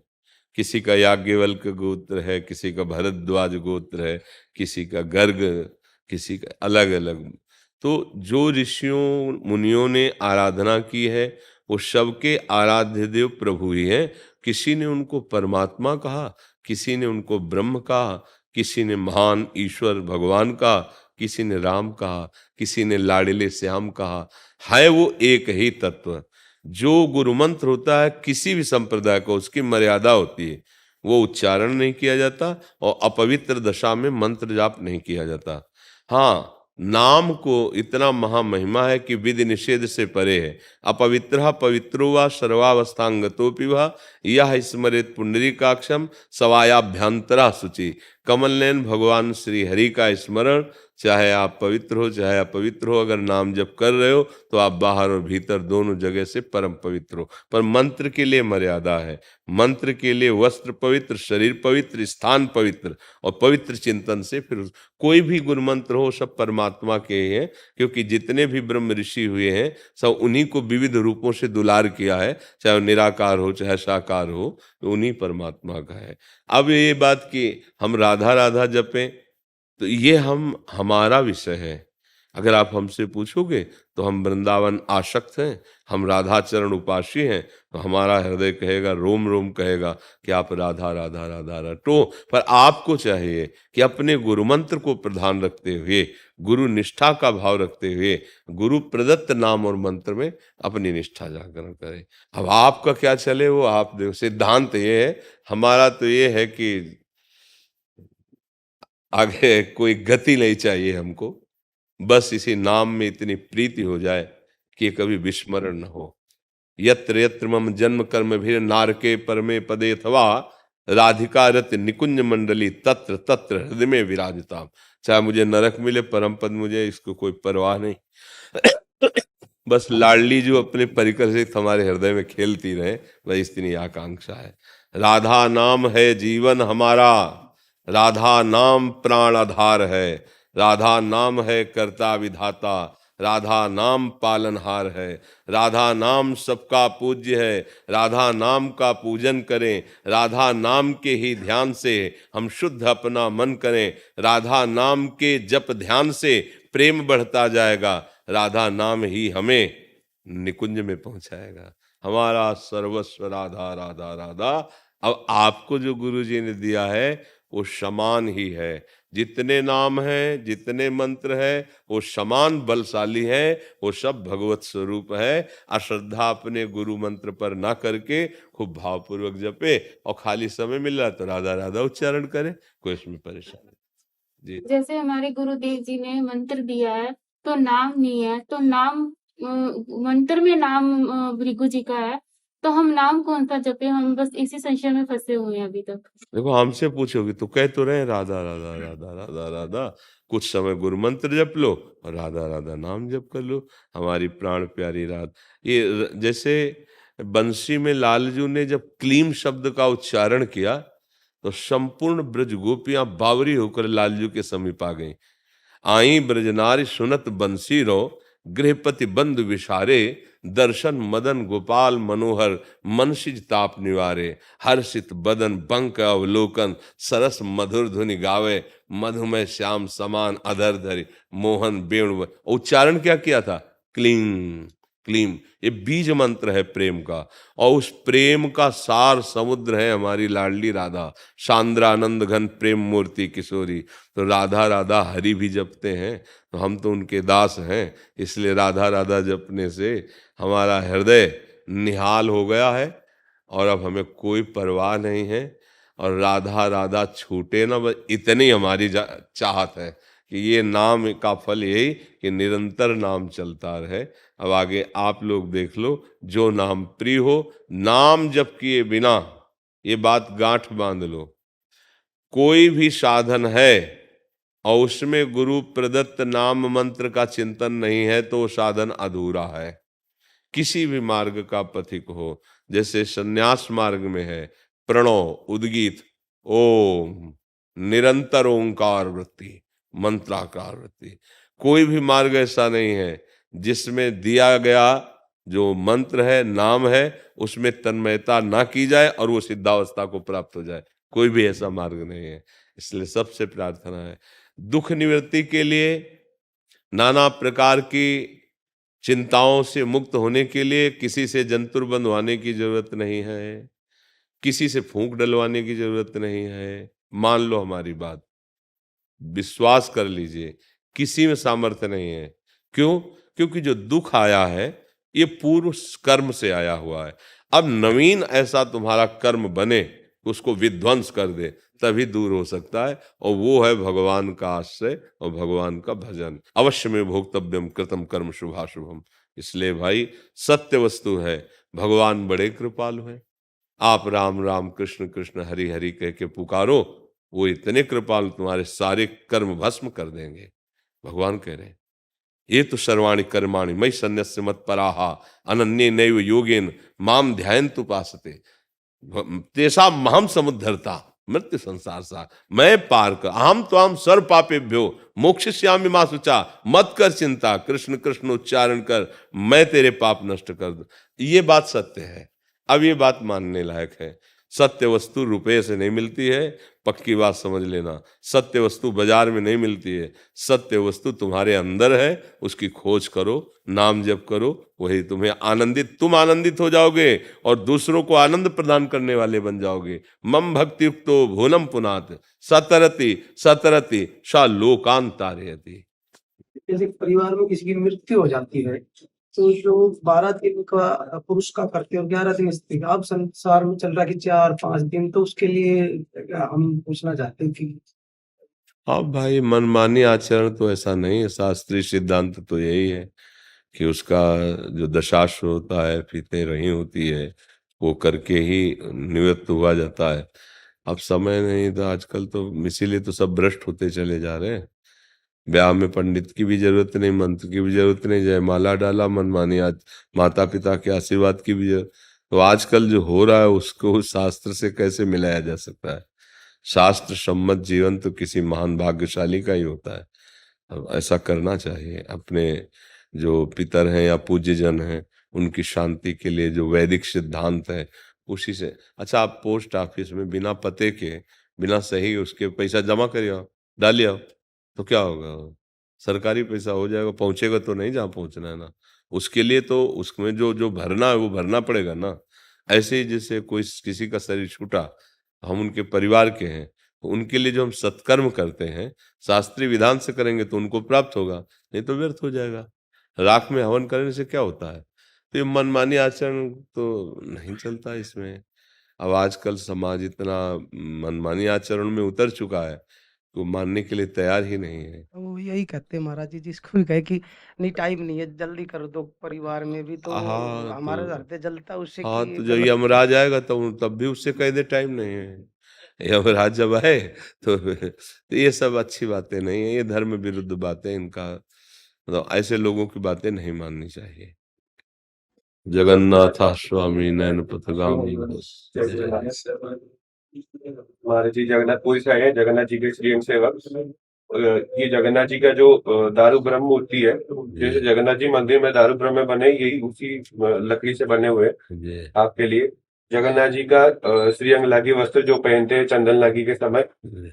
किसी का याज्ञवल्क्य गोत्र है, किसी का भरद्वाज गोत्र है, किसी का गर्ग, किसी का अलग अलग। तो जो ऋषियों मुनियों ने आराधना की है वो सबके आराध्य देव प्रभु ही हैं। किसी ने उनको परमात्मा कहा, किसी ने उनको ब्रह्म कहा, किसी ने महान ईश्वर भगवान कहा, किसी ने राम कहा, किसी ने लाडिले श्याम कहा। है वो एक ही तत्व। जो गुरु मंत्र होता है किसी भी संप्रदाय को, उसकी मर्यादा होती है। वो उच्चारण नहीं किया जाता और अपवित्र दशा में मंत्र जाप नहीं किया जाता। हाँ, नाम को इतना महामहिमा है कि विधि निषेध से परे है। अपवित्र पवित्रो वा सर्वावस्थांगतोपि वा यह स्मरेत पुंडरीकाक्षम सवायाभ्यंतरा शुचि। कमल नयन भगवान श्री हरि का स्मरण, चाहे आप पवित्र हो चाहे अपवित्र हो, अगर नाम जप कर रहे हो तो आप बाहर और भीतर दोनों जगह से परम पवित्र हो। पर मंत्र के लिए मर्यादा है। मंत्र के लिए वस्त्र पवित्र, शरीर पवित्र, स्थान पवित्र और पवित्र चिंतन से फिर कोई भी गुरु मंत्र हो सब परमात्मा के हैं। क्योंकि जितने भी ब्रह्म ऋषि हुए हैं सब उन्हीं को विविध रूपों से दुलार किया है, चाहे वो निराकार हो चाहे साकार हो, तो उन्हीं परमात्मा का है। अब ये बात कि हम राधा राधा जपें तो ये हमारा विषय है। अगर आप हमसे पूछोगे तो हम वृंदावन आसक्त हैं, हम राधा चरण उपासी हैं, तो हमारा हृदय कहेगा, रोम रोम कहेगा कि आप राधा राधा राधा रटो। पर आपको चाहिए कि अपने गुरु मंत्र को प्रधान रखते हुए, गुरु निष्ठा का भाव रखते हुए, गुरु प्रदत्त नाम और मंत्र में अपनी निष्ठा जागरण करें। अब आपका क्या चले वो आप देखो। सिद्धांत ये है, हमारा तो ये है कि आगे कोई गति नहीं चाहिए हमको, बस इसी नाम में इतनी प्रीति हो जाए कि कभी विस्मरण न हो। यत्र यत्र मम जन्म कर्म भी नारके परमे पदे अथवा राधिका रत निकुंज मंडली तत्र तत्र हृदय में विराजता। चाहे मुझे नरक मिले परम पद मुझे, इसको कोई परवाह नहीं। बस लाडली जो अपने परिकर से हमारे हृदय में खेलती रहे, बस इतनी आकांक्षा है। राधा नाम है जीवन हमारा, राधा नाम प्राण आधार है, राधा नाम है कर्ता विधाता, राधा नाम पालनहार है, राधा नाम सबका पूज्य है। राधा नाम का पूजन करें, राधा नाम के ही ध्यान से हम शुद्ध अपना मन करें। राधा नाम के जप ध्यान से प्रेम बढ़ता जाएगा, राधा नाम ही हमें निकुंज में पहुंचाएगा। हमारा सर्वस्व राधा राधा राधा। अब आपको जो गुरु जी ने दिया है वो समान ही है। जितने नाम हैं, जितने मंत्र हैं, वो समान बलशाली है, वो सब भगवत स्वरूप है। अश्रद्धा अपने गुरु मंत्र पर ना करके खूब भावपूर्वक जपे और खाली समय मिल रहा तो राधा राधा उच्चारण करे, कोई इसमें परेशानी जी। जैसे हमारे गुरुदेव जी ने मंत्र दिया है तो नाम नहीं है, तो नाम मंत्र में नाम भृगु जी का है, तो हम नाम कौन सा जपे? हम बस इसी संशय में फंसे हुए हैं अभी तक। देखो, हमसे पूछोगे तो कह तो रहे राधा राधा राधा राधा राधा। कुछ समय गुरु मंत्र जप लो और राधा राधा नाम जप कर लो। हमारी प्राण प्यारी रात ये जैसे बंसी में लालजू ने जब क्लीम शब्द का उच्चारण किया तो संपूर्ण ब्रज गोपियां बावरी होकर लालजू के समीप आ गईं। आई ब्रजनारी सुनत बंसी रो, गृहपति बंद विशारे, दर्शन मदन गोपाल मनोहर, मनसिज ताप निवारे, हर्षित बदन बंक अवलोकन, सरस मधुर धुनि गावे, मधुमय श्याम समान अधर धरि, मोहन वेणु। उच्चारण क्या किया था? क्लीं क्लीं। ये बीज मंत्र है प्रेम का, और उस प्रेम का सार समुद्र है हमारी लाडली राधा, सांद्रानंद घन प्रेम मूर्ति किशोरी। तो राधा राधा हरि भी जपते हैं, तो हम तो उनके दास हैं, इसलिए राधा राधा जपने से हमारा हृदय निहाल हो गया है और अब हमें कोई परवाह नहीं है। और राधा राधा छूटे ना, बस इतनी हमारी चाहत है कि ये नाम का फल यही कि निरंतर नाम चलता रहे। अब आगे आप लोग देख लो, जो नाम प्रिय हो, नाम जप किए बिना, ये बात गांठ बांध लो, कोई भी साधन है और उसमें गुरु प्रदत्त नाम मंत्र का चिंतन नहीं है तो वो साधन अधूरा है। किसी भी मार्ग का पथिक हो, जैसे संन्यास मार्ग में है प्रणव, उद्गीत, ओम, निरंतर ओंकार वृत्ति, मंत्राकार वृत्ति। कोई भी मार्ग ऐसा नहीं है जिसमें दिया गया जो मंत्र है, नाम है, उसमें तन्मयता ना की जाए और वो सिद्धावस्था को प्राप्त हो जाए। कोई भी ऐसा मार्ग नहीं है। इसलिए सबसे प्रार्थना है, दुख निवृत्ति के लिए, नाना प्रकार की चिंताओं से मुक्त होने के लिए किसी से जंतुर बंधवाने की जरूरत नहीं है, किसी से फूंक डलवाने की जरूरत नहीं है। मान लो हमारी बात, विश्वास कर लीजिए, किसी में सामर्थ्य नहीं है। क्यों? क्योंकि जो दुख आया है ये पूर्व कर्म से आया हुआ है। अब नवीन ऐसा तुम्हारा कर्म बने, उसको विध्वंस कर दे, तभी दूर हो सकता है, और वो है भगवान का आश्रय और भगवान का भजन। अवश्य में भोक्तव्यम कृतम कर्म शुभाशुभम। इसलिए भाई सत्य वस्तु है, भगवान बड़े कृपालु हैं। आप राम राम कृष्ण कृष्ण हरि हरि कह के पुकारो, वो इतने कृपालु तुम्हारे सारे कर्म भस्म कर देंगे। भगवान कह रहे हैं, ये तो सर्वाणि कर्माणि मयि सन्न्यस्य मत्पराः अनन्ये नैव योगेन माम ध्यायन्तु उपासते तेषां महं समुद्धरता मृत्यु संसार सा। मैं पार कर, अहम त्वाम सर्व पापेभ्यो मोक्षयिष्यामि मा शुचा। मत कर चिंता, कृष्ण कृष्ण उच्चारण कर, मैं तेरे पाप नष्ट कर दूं। ये बात सत्य है। अब ये बात मानने लायक है। सत्य वस्तु रुपये से नहीं मिलती है, पक्की बात समझ लेना। सत्य वस्तु बाजार में नहीं मिलती है, सत्य वस्तु तुम्हारे अंदर है। उसकी खोज करो, नाम जप करो, वही तुम्हें आनंदित, तुम आनंदित हो जाओगे और दूसरों को आनंद प्रदान करने वाले बन जाओगे। मम भक्ति युक्तो भुवनम पुनात सतरति सतरति सा लोकांतारयति। जैसे परिवार में किसी की मृत्यु हो जाती है तो जो 12 दिन का पुरुष का करते हैं और 11 दिन स्त्री का। अब संसार में चल रहा है कि 4-5 दिन, तो उसके लिए हम पूछना चाहते हैं कि हाँ भाई, मनमानी आचरण तो ऐसा नहीं है। शास्त्रीय सिद्धांत तो यही है कि उसका जो दशाश्व होता है, फीते रही होती है, वो करके ही निवृत्त हुआ जाता है। अब समय नहीं था आजकल, तो इसीलिए तो सब भ्रष्ट होते चले जा रहे हैं। ब्याह में पंडित की भी जरूरत नहीं, मंत्र की भी जरूरत नहीं, जयमाला डाला, मनमानी आज माता पिता के आशीर्वाद की भी जरूरत। तो आजकल जो हो रहा है उसको शास्त्र से कैसे मिलाया जा सकता है? शास्त्र सम्मत जीवन तो किसी महान भाग्यशाली का ही होता है। अब ऐसा करना चाहिए। अपने जो पितर हैं या पूज्य जन हैं, उनकी शांति के लिए जो वैदिक सिद्धांत है उसी से। अच्छा, आप पोस्ट ऑफिस में बिना पते के, बिना सही उसके पैसा जमा करिए आओ, डालिए आओ, तो क्या होगा? सरकारी पैसा हो जाएगा, पहुंचेगा तो नहीं जहाँ पहुंचना है ना। उसके लिए तो उसमें जो जो भरना है वो भरना पड़ेगा ना। ऐसे ही जैसे कोई किसी का शरीर छूटा, हम उनके परिवार के हैं, तो उनके लिए जो हम सत्कर्म करते हैं शास्त्रीय विधान से करेंगे तो उनको प्राप्त होगा, नहीं तो व्यर्थ हो जाएगा। राख में हवन करने से क्या होता है? तो ये मनमानी आचरण तो नहीं चलता इसमें। अब आजकल समाज इतना मनमानी आचरण में उतर चुका है, तो मानने के लिए तैयार ही नहीं है। वो यही कहते हैं महाराज जी, जिसको भी कहे कि नहीं टाइम नहीं है, जल्दी कर दो। परिवार में भी तो हाँ हमारा तो हृदय जलता है उससे हाँ कि तो जब गलत। यमराज आएगा तब भी उससे कह दे टाइम नहीं है। यमराज जब आए तो ये सब अच्छी बातें नहीं है, ये धर्म विरुद्ध बातें, इनका मतलब ऐसे लोगों की बातें नहीं माननी चाहिए। जगन्नाथ स्वामी नयन पथगामी। हमारे जी जगन्नाथपुरी से आए हैं, जगन्नाथ जी के श्रीअंग सेवक। ये जगन्नाथ जी का जो दारू ब्रह्म मूर्ति है, जैसे जगन्नाथ जी मंदिर में दारू ब्रह्म बने, यही उसी लकड़ी से बने हुए हैं जी आपके लिए। जगन्नाथ जी का श्रीअंग लागी वस्त्र जो पहनते हैं चंदन लागी के समय। जी।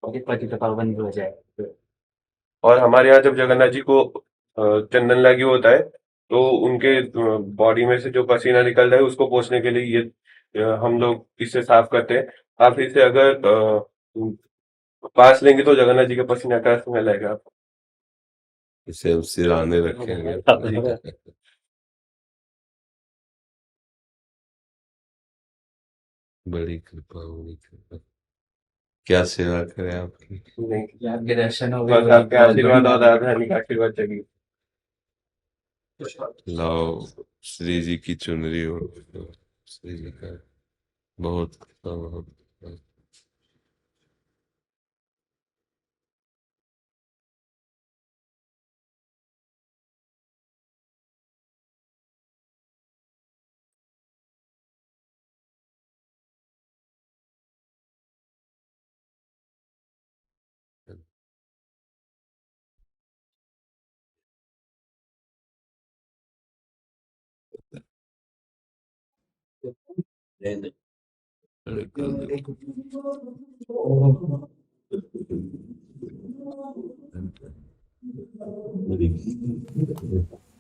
पावन हो जाए। और हमारे यहाँ जब जगन्नाथ जी को चंदन लागी होता है, तो उनके बॉडी में से जो पसीना निकल रहा है उसको पोंछने के लिए ये हम लोग इसे साफ करते हैं। आप इसे अगर पास लेंगे तो जगन्नाथ जी के पसीना का स्मेल आएगा आपको। इसे हम सिराने रखेंगे। बड़ी कृपा, बड़ी कृपा। क्या सेवा करें आपकी। नहीं, आपके दर्शन हो बस आपके आशीर्वाद और राधा रानी का आशीर्वाद चाहिए। लाओ श्री जी की चुनरी हो, श्री जी का बहुत कृपा, बहुत कृपा।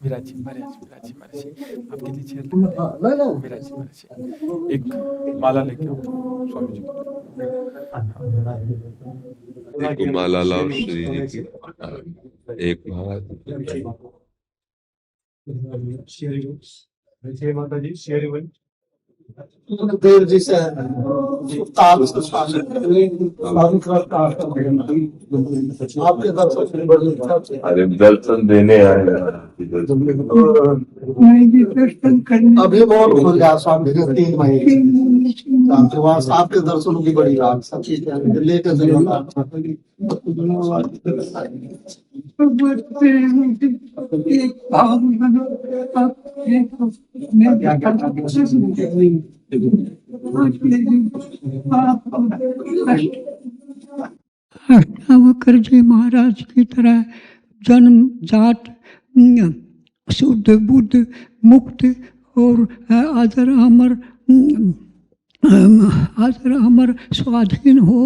विराजी महाराज, विराजी महाराज, आपके लिए चेयर लेकर विराजी महाराज, एक माला लेके आओ स्वामी जी को। एक माला लाओ श्री जी की, एक महाराज। माता जी शेर देव जी से आपके दर्शन से बड़ी इच्छा से अरे दर्शन देने आए अभी बहुत खुल गया स्वामी जी 3 महीने आपके पास आपके दर्शनों की बड़ी रात सब चीजें लेकर अष्टावक्र जी महाराज की तरह जन्म जात शुद्ध बुद्ध मुक्त और आदर अमर स्वाधीन हो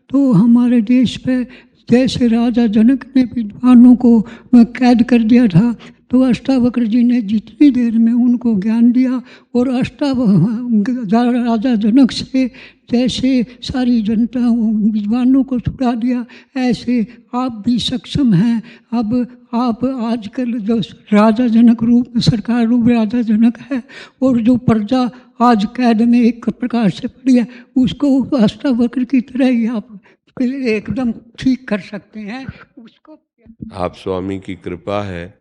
तो हमारे देश पे जैसे राजा जनक ने विद्वानों को कैद कर दिया था, तो अष्टावक्र जी ने जितनी देर में उनको ज्ञान दिया और राजा जनक से जैसे सारी जनता विद्वानों को छुड़ा दिया, ऐसे आप भी सक्षम हैं। अब आप आजकल जो राजा जनक रूप सरकार रूप राजा जनक है और जो प्रजा आज कैद में एक प्रकार से पड़ी है, उसको अष्टावक्र की तरह ही आप एकदम ठीक कर सकते हैं उसको। आप स्वामी की कृपा है,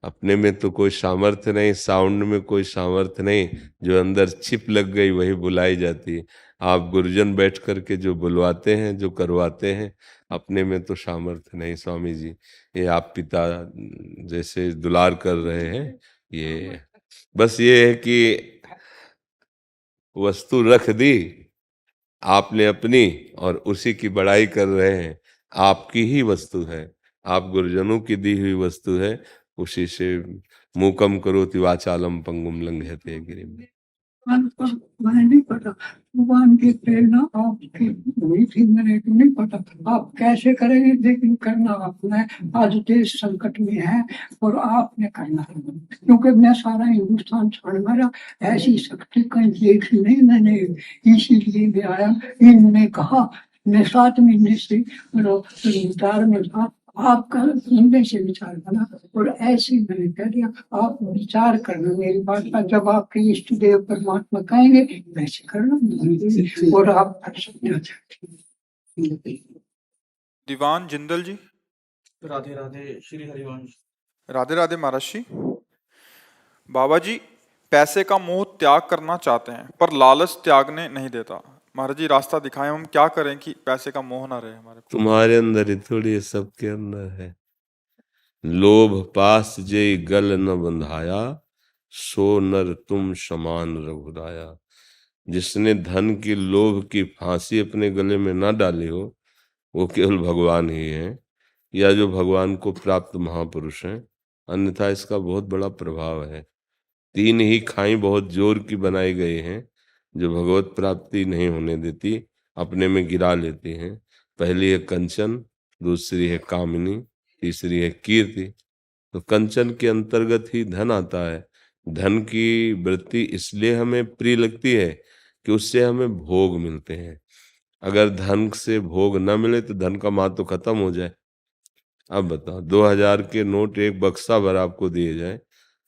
अपने में तो कोई सामर्थ्य नहीं, साउंड में कोई सामर्थ्य नहीं, जो अंदर छिप लग गई वही बुलाई जाती है। आप गुरुजन बैठ करके जो बुलवाते हैं, जो करवाते हैं, अपने में तो सामर्थ्य नहीं स्वामी जी। ये आप पिता जैसे दुलार कर रहे हैं, ये बस ये है कि वस्तु रख दी आपने अपनी और उसी की बड़ाई कर रहे हैं। आपकी ही वस्तु है, आप गुरुजनों की दी हुई वस्तु है, उसी से मूकम करोति वाचालम पंगुम लंघयते गिरिम। मैं नहीं पता भगवान की प्रेरणा आपकी हुई थी, मैंने तो नहीं पता आप कैसे करेंगे, लेकिन करना आपने। आज देश संकट में है और आपने करना है, क्योंकि मैं सारा हिंदुस्तान छोड़ मेरा ऐसी शक्ति कहीं देखी नहीं मैंने, इसीलिए मैं आया। इन्होंने कहा मैं 7 महीने से विचार में था, आपका इनमें से विचार बना और ऐसे मैंने कह दिया आप विचार करना मेरी बात का, जब आपके इष्ट देव परमात्मा कहेंगे वैसे करना और आप कर सकते हो। दीवान जिंदल जी। राधे राधे श्री हरिवंश। राधे राधे महाराज जी। बाबा जी पैसे का मोह त्याग करना चाहते हैं पर लालच त्यागने नहीं देता। महाराज जी रास्ता दिखाएं, हम क्या करें कि पैसे का मोह ना रहे हमारे को। तुम्हारे अंदर ही थोड़ी, सबके अंदर है। लोभ पास जे गल न बंधाया, सो नर तुम समान रघुराया। जिसने धन की लोभ की फांसी अपने गले में ना डाली हो वो केवल भगवान ही है, या जो भगवान को प्राप्त महापुरुष हैं, अन्यथा इसका बहुत बड़ा प्रभाव है। 3 ही खाई बहुत जोर की बनाई गई हैं, जो भगवत प्राप्ति नहीं होने देती, अपने में गिरा लेती हैं। पहली है कंचन, दूसरी है कामिनी, तीसरी है कीर्ति। तो कंचन के अंतर्गत ही धन आता है। धन की वृत्ति इसलिए हमें प्रिय लगती है कि उससे हमें भोग मिलते हैं। अगर धन से भोग न मिले तो धन का महत्व खत्म हो जाए। अब बताओ, 2000 के नोट एक बक्सा भर आपको दिए जाए,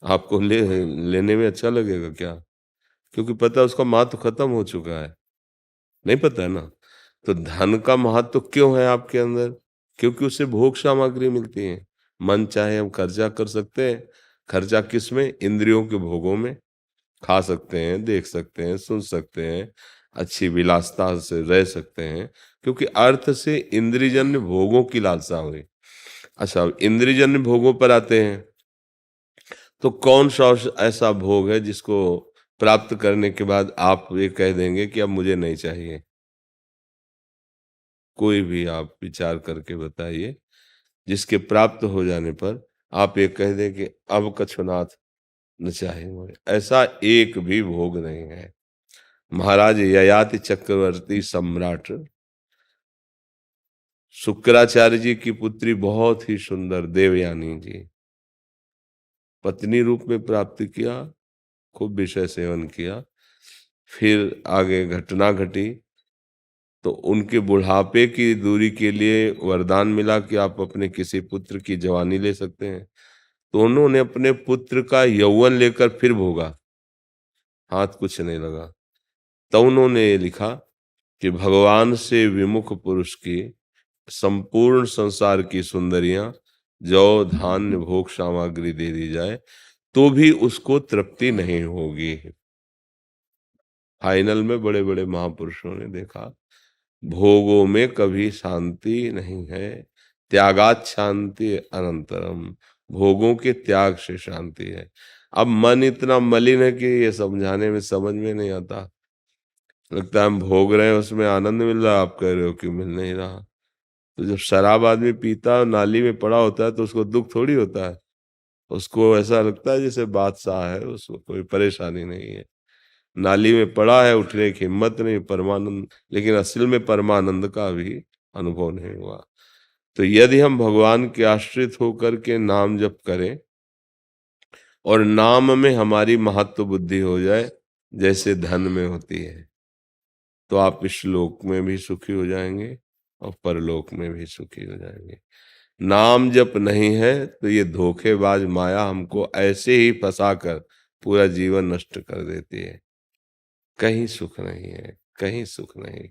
आपको लेने में अच्छा लगेगा क्या? क्योंकि पता है उसका महत्व खत्म हो चुका है, नहीं पता है ना। तो धन का महत्व क्यों है आपके अंदर? क्योंकि उससे भोग सामग्री मिलती है। मन चाहे हम खर्चा कर सकते हैं। खर्चा किस में? इंद्रियों के भोगों में। खा सकते हैं, देख सकते हैं, सुन सकते हैं, अच्छी विलासता से रह सकते हैं, क्योंकि अर्थ से इंद्रियजन्य भोगों की लालसा हुई। अच्छा, इंद्रियजन्य भोगों पर आते हैं, तो कौन सा ऐसा भोग है जिसको प्राप्त करने के बाद आप ये कह देंगे कि अब मुझे नहीं चाहिए? कोई भी आप विचार करके बताइए, जिसके प्राप्त हो जाने पर आप ये कह दें कि अब कछुनाथ न चाहे मुझे। ऐसा एक भी भोग नहीं है। महाराज ययाति चक्रवर्ती सम्राट शुक्राचार्य जी की पुत्री बहुत ही सुंदर देवयानी जी, पत्नी रूप में प्राप्त किया, खूब विषय सेवन किया। फिर आगे घटना घटी, तो उनके बुढ़ापे की दूरी के लिए वरदान मिला कि आप अपने किसी पुत्र की जवानी ले सकते हैं। तो उन्होंने अपने पुत्र का यौवन लेकर फिर भोगा, हाथ कुछ नहीं लगा। तो उन्होंने ये लिखा कि भगवान से विमुख पुरुष की संपूर्ण संसार की सुंदरियां जौ धान्य भोग सामग्री दे दी जाए तो भी उसको तृप्ति नहीं होगी। फाइनल में बड़े बड़े महापुरुषों ने देखा, भोगों में कभी शांति नहीं है, त्यागात शांति अनंतरम, भोगों के त्याग से शांति है। अब मन इतना मलिन है कि ये समझाने में समझ में नहीं आता। लगता है हम भोग रहे हैं, उसमें आनंद मिल रहा है, आप कह रहे हो कि मिल नहीं रहा। तो जब शराब आदमी पीता है, नाली में पड़ा होता है, तो उसको दुख थोड़ी होता है, उसको ऐसा लगता है जैसे बादशाह है, उसको कोई परेशानी नहीं है। नाली में पड़ा है, उठने की हिम्मत नहीं, परमानंद, लेकिन असल में परमानंद का भी अनुभव नहीं हुआ। तो यदि हम भगवान के आश्रित होकर के नाम जप करें और नाम में हमारी महत्व बुद्धि हो जाए जैसे धन में होती है, तो आप इस लोक में भी सुखी हो जाएंगे और परलोक में भी सुखी हो जाएंगे। नाम जप नहीं है तो ये धोखेबाज माया हमको ऐसे ही फंसाकर पूरा जीवन नष्ट कर देती है। कहीं सुख नहीं है, कहीं सुख नहीं।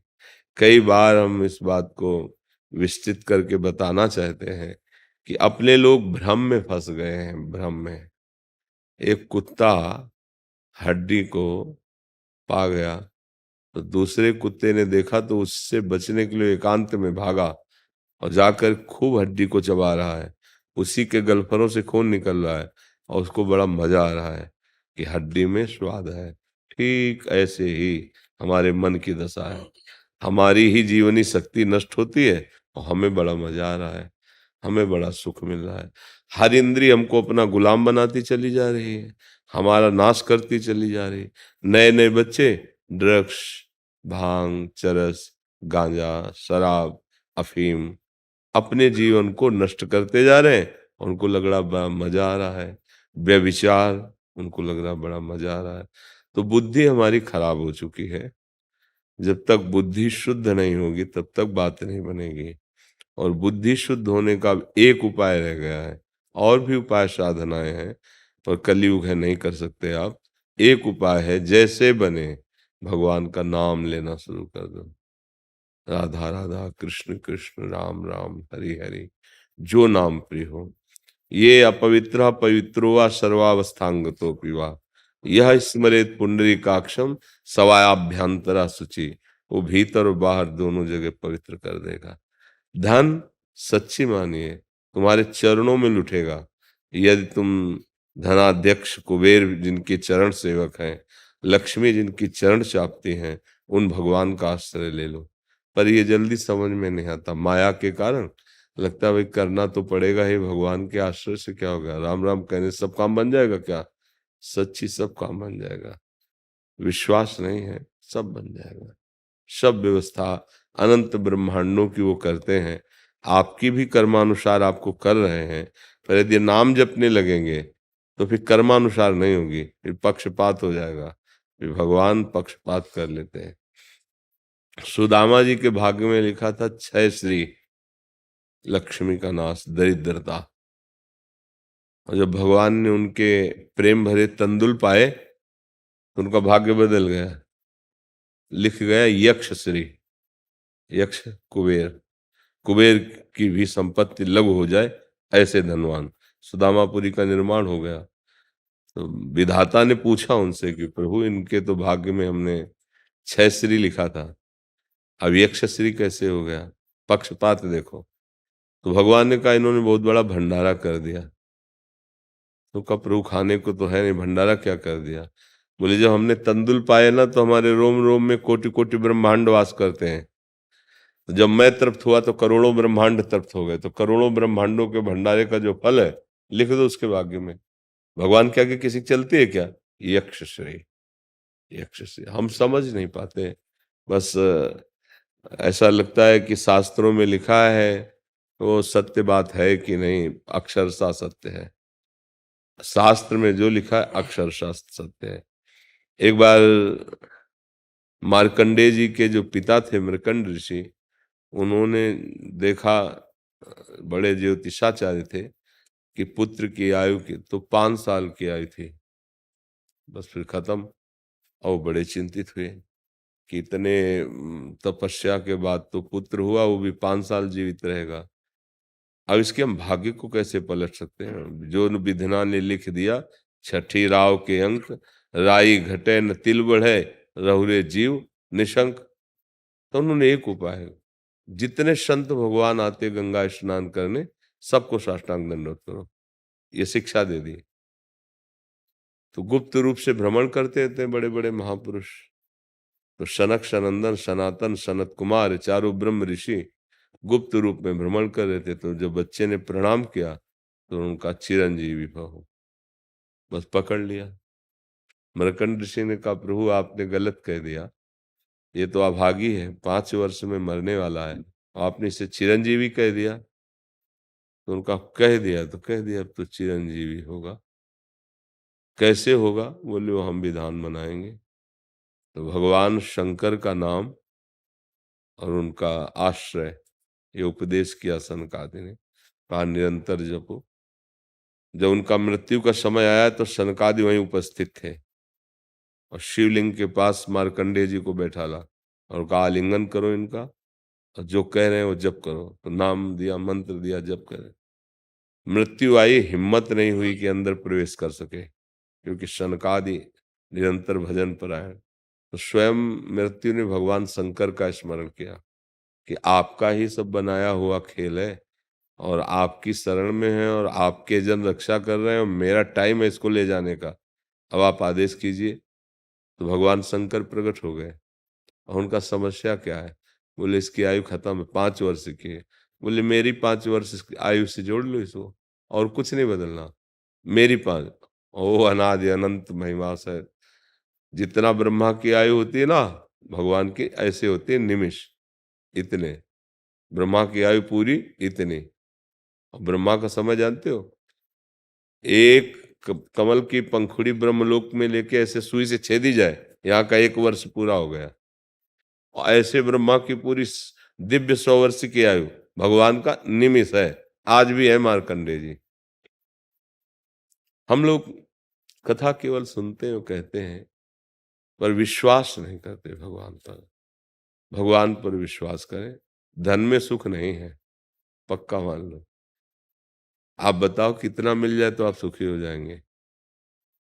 कई बार हम इस बात को विस्तृत करके बताना चाहते हैं कि अपने लोग भ्रम में फंस गए हैं, भ्रम में। एक कुत्ता हड्डी को पा गया, तो दूसरे कुत्ते ने देखा तो उससे बचने के लिए एकांत में भागा और जाकर खूब हड्डी को चबा रहा है। उसी के गलफरों से खून निकल रहा है और उसको बड़ा मजा आ रहा है कि हड्डी में स्वाद है। ठीक ऐसे ही हमारे मन की दशा है। हमारी ही जीवनी शक्ति नष्ट होती है और हमें बड़ा मजा आ रहा है, हमें बड़ा सुख मिल रहा है। हर इंद्री हमको अपना गुलाम बनाती चली जा रही है, हमारा नाश करती चली जा रही है। नए नए बच्चे ड्रग्स, भांग, चरस, गांजा, शराब, अफीम अपने जीवन को नष्ट करते जा रहे हैं। उनको लग रहा बड़ा मजा आ रहा है। व्यभिचार, उनको लग रहा बड़ा मजा आ रहा है। तो बुद्धि हमारी खराब हो चुकी है। जब तक बुद्धि शुद्ध नहीं होगी तब तक बात नहीं बनेगी। और बुद्धि शुद्ध होने का एक उपाय रह गया है, और भी उपाय साधनाएं हैं पर कलयुग है, नहीं कर सकते आप। एक उपाय है, जैसे बने भगवान का नाम लेना शुरू कर दो। राधा राधा, कृष्ण कृष्ण, राम राम, हरि हरि, जो नाम प्रिय हो। ये अपवित्र पवित्रो वा सर्वावस्थांगतो पिवा, यह स्मरेत पुंडरीकाक्षम सवायाभ्यंतरा शुचि। वो भीतर और बाहर दोनों जगह पवित्र कर देगा। धन सच्ची मानिए तुम्हारे चरणों में लुटेगा। यदि तुम धनाध्यक्ष कुबेर जिनके चरण सेवक हैं लक्ष्मी जिनकी चरण चापती हैं उन भगवान का आश्रय ले लो। पर ये जल्दी समझ में नहीं आता, माया के कारण लगता है भाई करना तो पड़ेगा ही, भगवान के आश्रय से क्या होगा, राम राम कहने से सब काम बन जाएगा क्या? सच्ची सब काम बन जाएगा। विश्वास नहीं है, सब बन जाएगा। सब व्यवस्था अनंत ब्रह्मांडों की वो करते हैं, आपकी भी कर्मानुसार आपको कर रहे हैं। पर यदि नाम जपने लगेंगे तो फिर कर्मानुसार नहीं होगी, फिर पक्षपात हो जाएगा, फिर भगवान पक्षपात कर लेते हैं। सुदामा जी के भाग्य में लिखा था 6 श्री, लक्ष्मी का नाश, दरिद्रता। और जब भगवान ने उनके प्रेम भरे तंदुल पाए तो उनका भाग्य बदल गया, लिख गया यक्ष श्री। यक्ष कुबेर, कुबेर की भी संपत्ति लघु हो जाए ऐसे धनवान। सुदामापुरी का निर्माण हो गया। तो विधाता ने पूछा उनसे कि प्रभु इनके तो भाग्य में हमने 6 श्री लिखा था, अब यक्ष श्री कैसे हो गया? पक्षपात देखो। तो भगवान ने कहा इन्होंने बहुत बड़ा भंडारा कर दिया। तो कहा प्रभु खाने को तो है नहीं, भंडारा क्या कर दिया? बोले जब हमने तंदुल पाए ना तो हमारे रोम रोम में कोटि कोटि ब्रह्मांड वास करते हैं। तो जब मैं तृप्त हुआ तो करोड़ों ब्रह्मांड तृप्त हो गए। तो करोड़ों ब्रह्मांडों के भंडारे का जो फल है लिख दो उसके भाग्य में। भगवान के आगे किसी चलती है क्या? यक्ष श्री, यक्ष श्री। हम समझ नहीं पाते, बस ऐसा लगता है कि शास्त्रों में लिखा है वो सत्य बात है कि नहीं, अक्षरशः सत्य है। शास्त्र में जो लिखा है अक्षरशः सत्य है। एक बार मार्कंडेय जी के जो पिता थे मृकंड ऋषि, उन्होंने देखा, बड़े ज्योतिषाचार्य थे, कि पुत्र की आयु की तो 5 साल की आयु थी, बस फिर खत्म। और बड़े चिंतित हुए कि इतने तपस्या के बाद तो पुत्र हुआ, वो भी 5 साल जीवित रहेगा। अब इसके हम भाग्य को कैसे पलट सकते हैं? जो विधना ने लिख दिया, छठी राव के अंक, राई घटे न तिल बढ़े, रहुरे जीव निशंक। तो उन्होंने एक उपाय, जितने संत भगवान आते गंगा स्नान करने, सबको साष्टांग दंडवत करो, ये शिक्षा दे दी। तो गुप्त रूप से भ्रमण करते थे बड़े बड़े महापुरुष। तो सनक सनंदन सनातन सनत कुमार चारों ब्रह्म ऋषि गुप्त रूप में भ्रमण कर रहे थे। तो जब बच्चे ने प्रणाम किया तो उनका चिरंजीवी भव, बस पकड़ लिया। मरकंड ऋषि ने कहा प्रभु आपने गलत कह दिया, ये तो अभागी है, 5 वर्ष में मरने वाला है, आपने इसे चिरंजीवी कह दिया। तो उनका कह दिया तो कह दिया, अब तो चिरंजीवी होगा। कैसे होगा? बोले वो हम विधान बनाएंगे। तो भगवान शंकर का नाम और उनका आश्रय, ये उपदेश किया सनकादि ने, कहा निरंतर जपो। जब उनका मृत्यु का समय आया तो सनकादि वहीं उपस्थित थे और शिवलिंग के पास मार्कंडेय जी को बैठा ला और कहा आलिंगन करो इनका, और जो कह रहे हैं वो जप करो। तो नाम दिया, मंत्र दिया, जप करें। मृत्यु आई, हिम्मत नहीं हुई कि अंदर प्रवेश कर सके, क्योंकि सनकादि निरंतर भजन पर आए। तो स्वयं मृत्यु ने भगवान शंकर का स्मरण किया कि आपका ही सब बनाया हुआ खेल है और आपकी शरण में है और आपके जन रक्षा कर रहे हैं और मेरा टाइम है इसको ले जाने का, अब आप आदेश कीजिए। तो भगवान शंकर प्रकट हो गए और उनका समस्या क्या है? बोले इसकी आयु खत्म है, 5 वर्ष की है। बोले मेरी 5 वर्ष की आयु से जोड़ लो इसको, और कुछ नहीं बदलना, मेरी 5। ओ अनादि अनंत महिमा से, जितना ब्रह्मा की आयु होती है ना भगवान की, ऐसे होती है निमिष, इतने। ब्रह्मा की आयु पूरी इतनी। ब्रह्मा का समय जानते हो? एक कमल की पंखुड़ी ब्रह्मलोक में लेके ऐसे सुई से छेदी जाए, यहाँ का 1 वर्ष पूरा हो गया। और ऐसे ब्रह्मा की पूरी दिव्य 100 वर्ष की आयु भगवान का निमिष है, आज भी है मार्कंडेय जी। हम लोग कथा केवल सुनते हैं, कहते हैं, पर विश्वास नहीं करते भगवान पर। भगवान पर विश्वास करें। धन में सुख नहीं है, पक्का मान लो। आप बताओ कितना मिल जाए तो आप सुखी हो जाएंगे?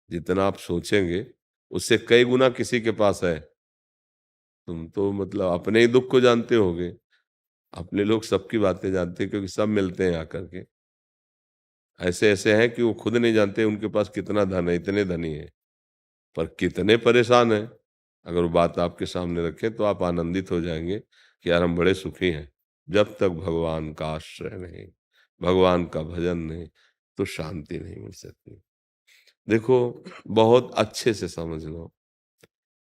जितना आप सोचेंगे उससे कई गुना किसी के पास है। तुम तो मतलब अपने ही दुख को जानते होगे, अपने लोग सबकी बातें जानते हैं, क्योंकि सब मिलते हैं आकर के। ऐसे ऐसे हैं कि वो खुद नहीं जानते उनके पास कितना धन है, इतने धनी है। पर कितने परेशान हैं। अगर वो बात आपके सामने रखें तो आप आनंदित हो जाएंगे कि यार हम बड़े सुखी हैं। जब तक भगवान का आश्रय नहीं, भगवान का भजन नहीं, तो शांति नहीं मिल सकती। देखो, बहुत अच्छे से समझ लो,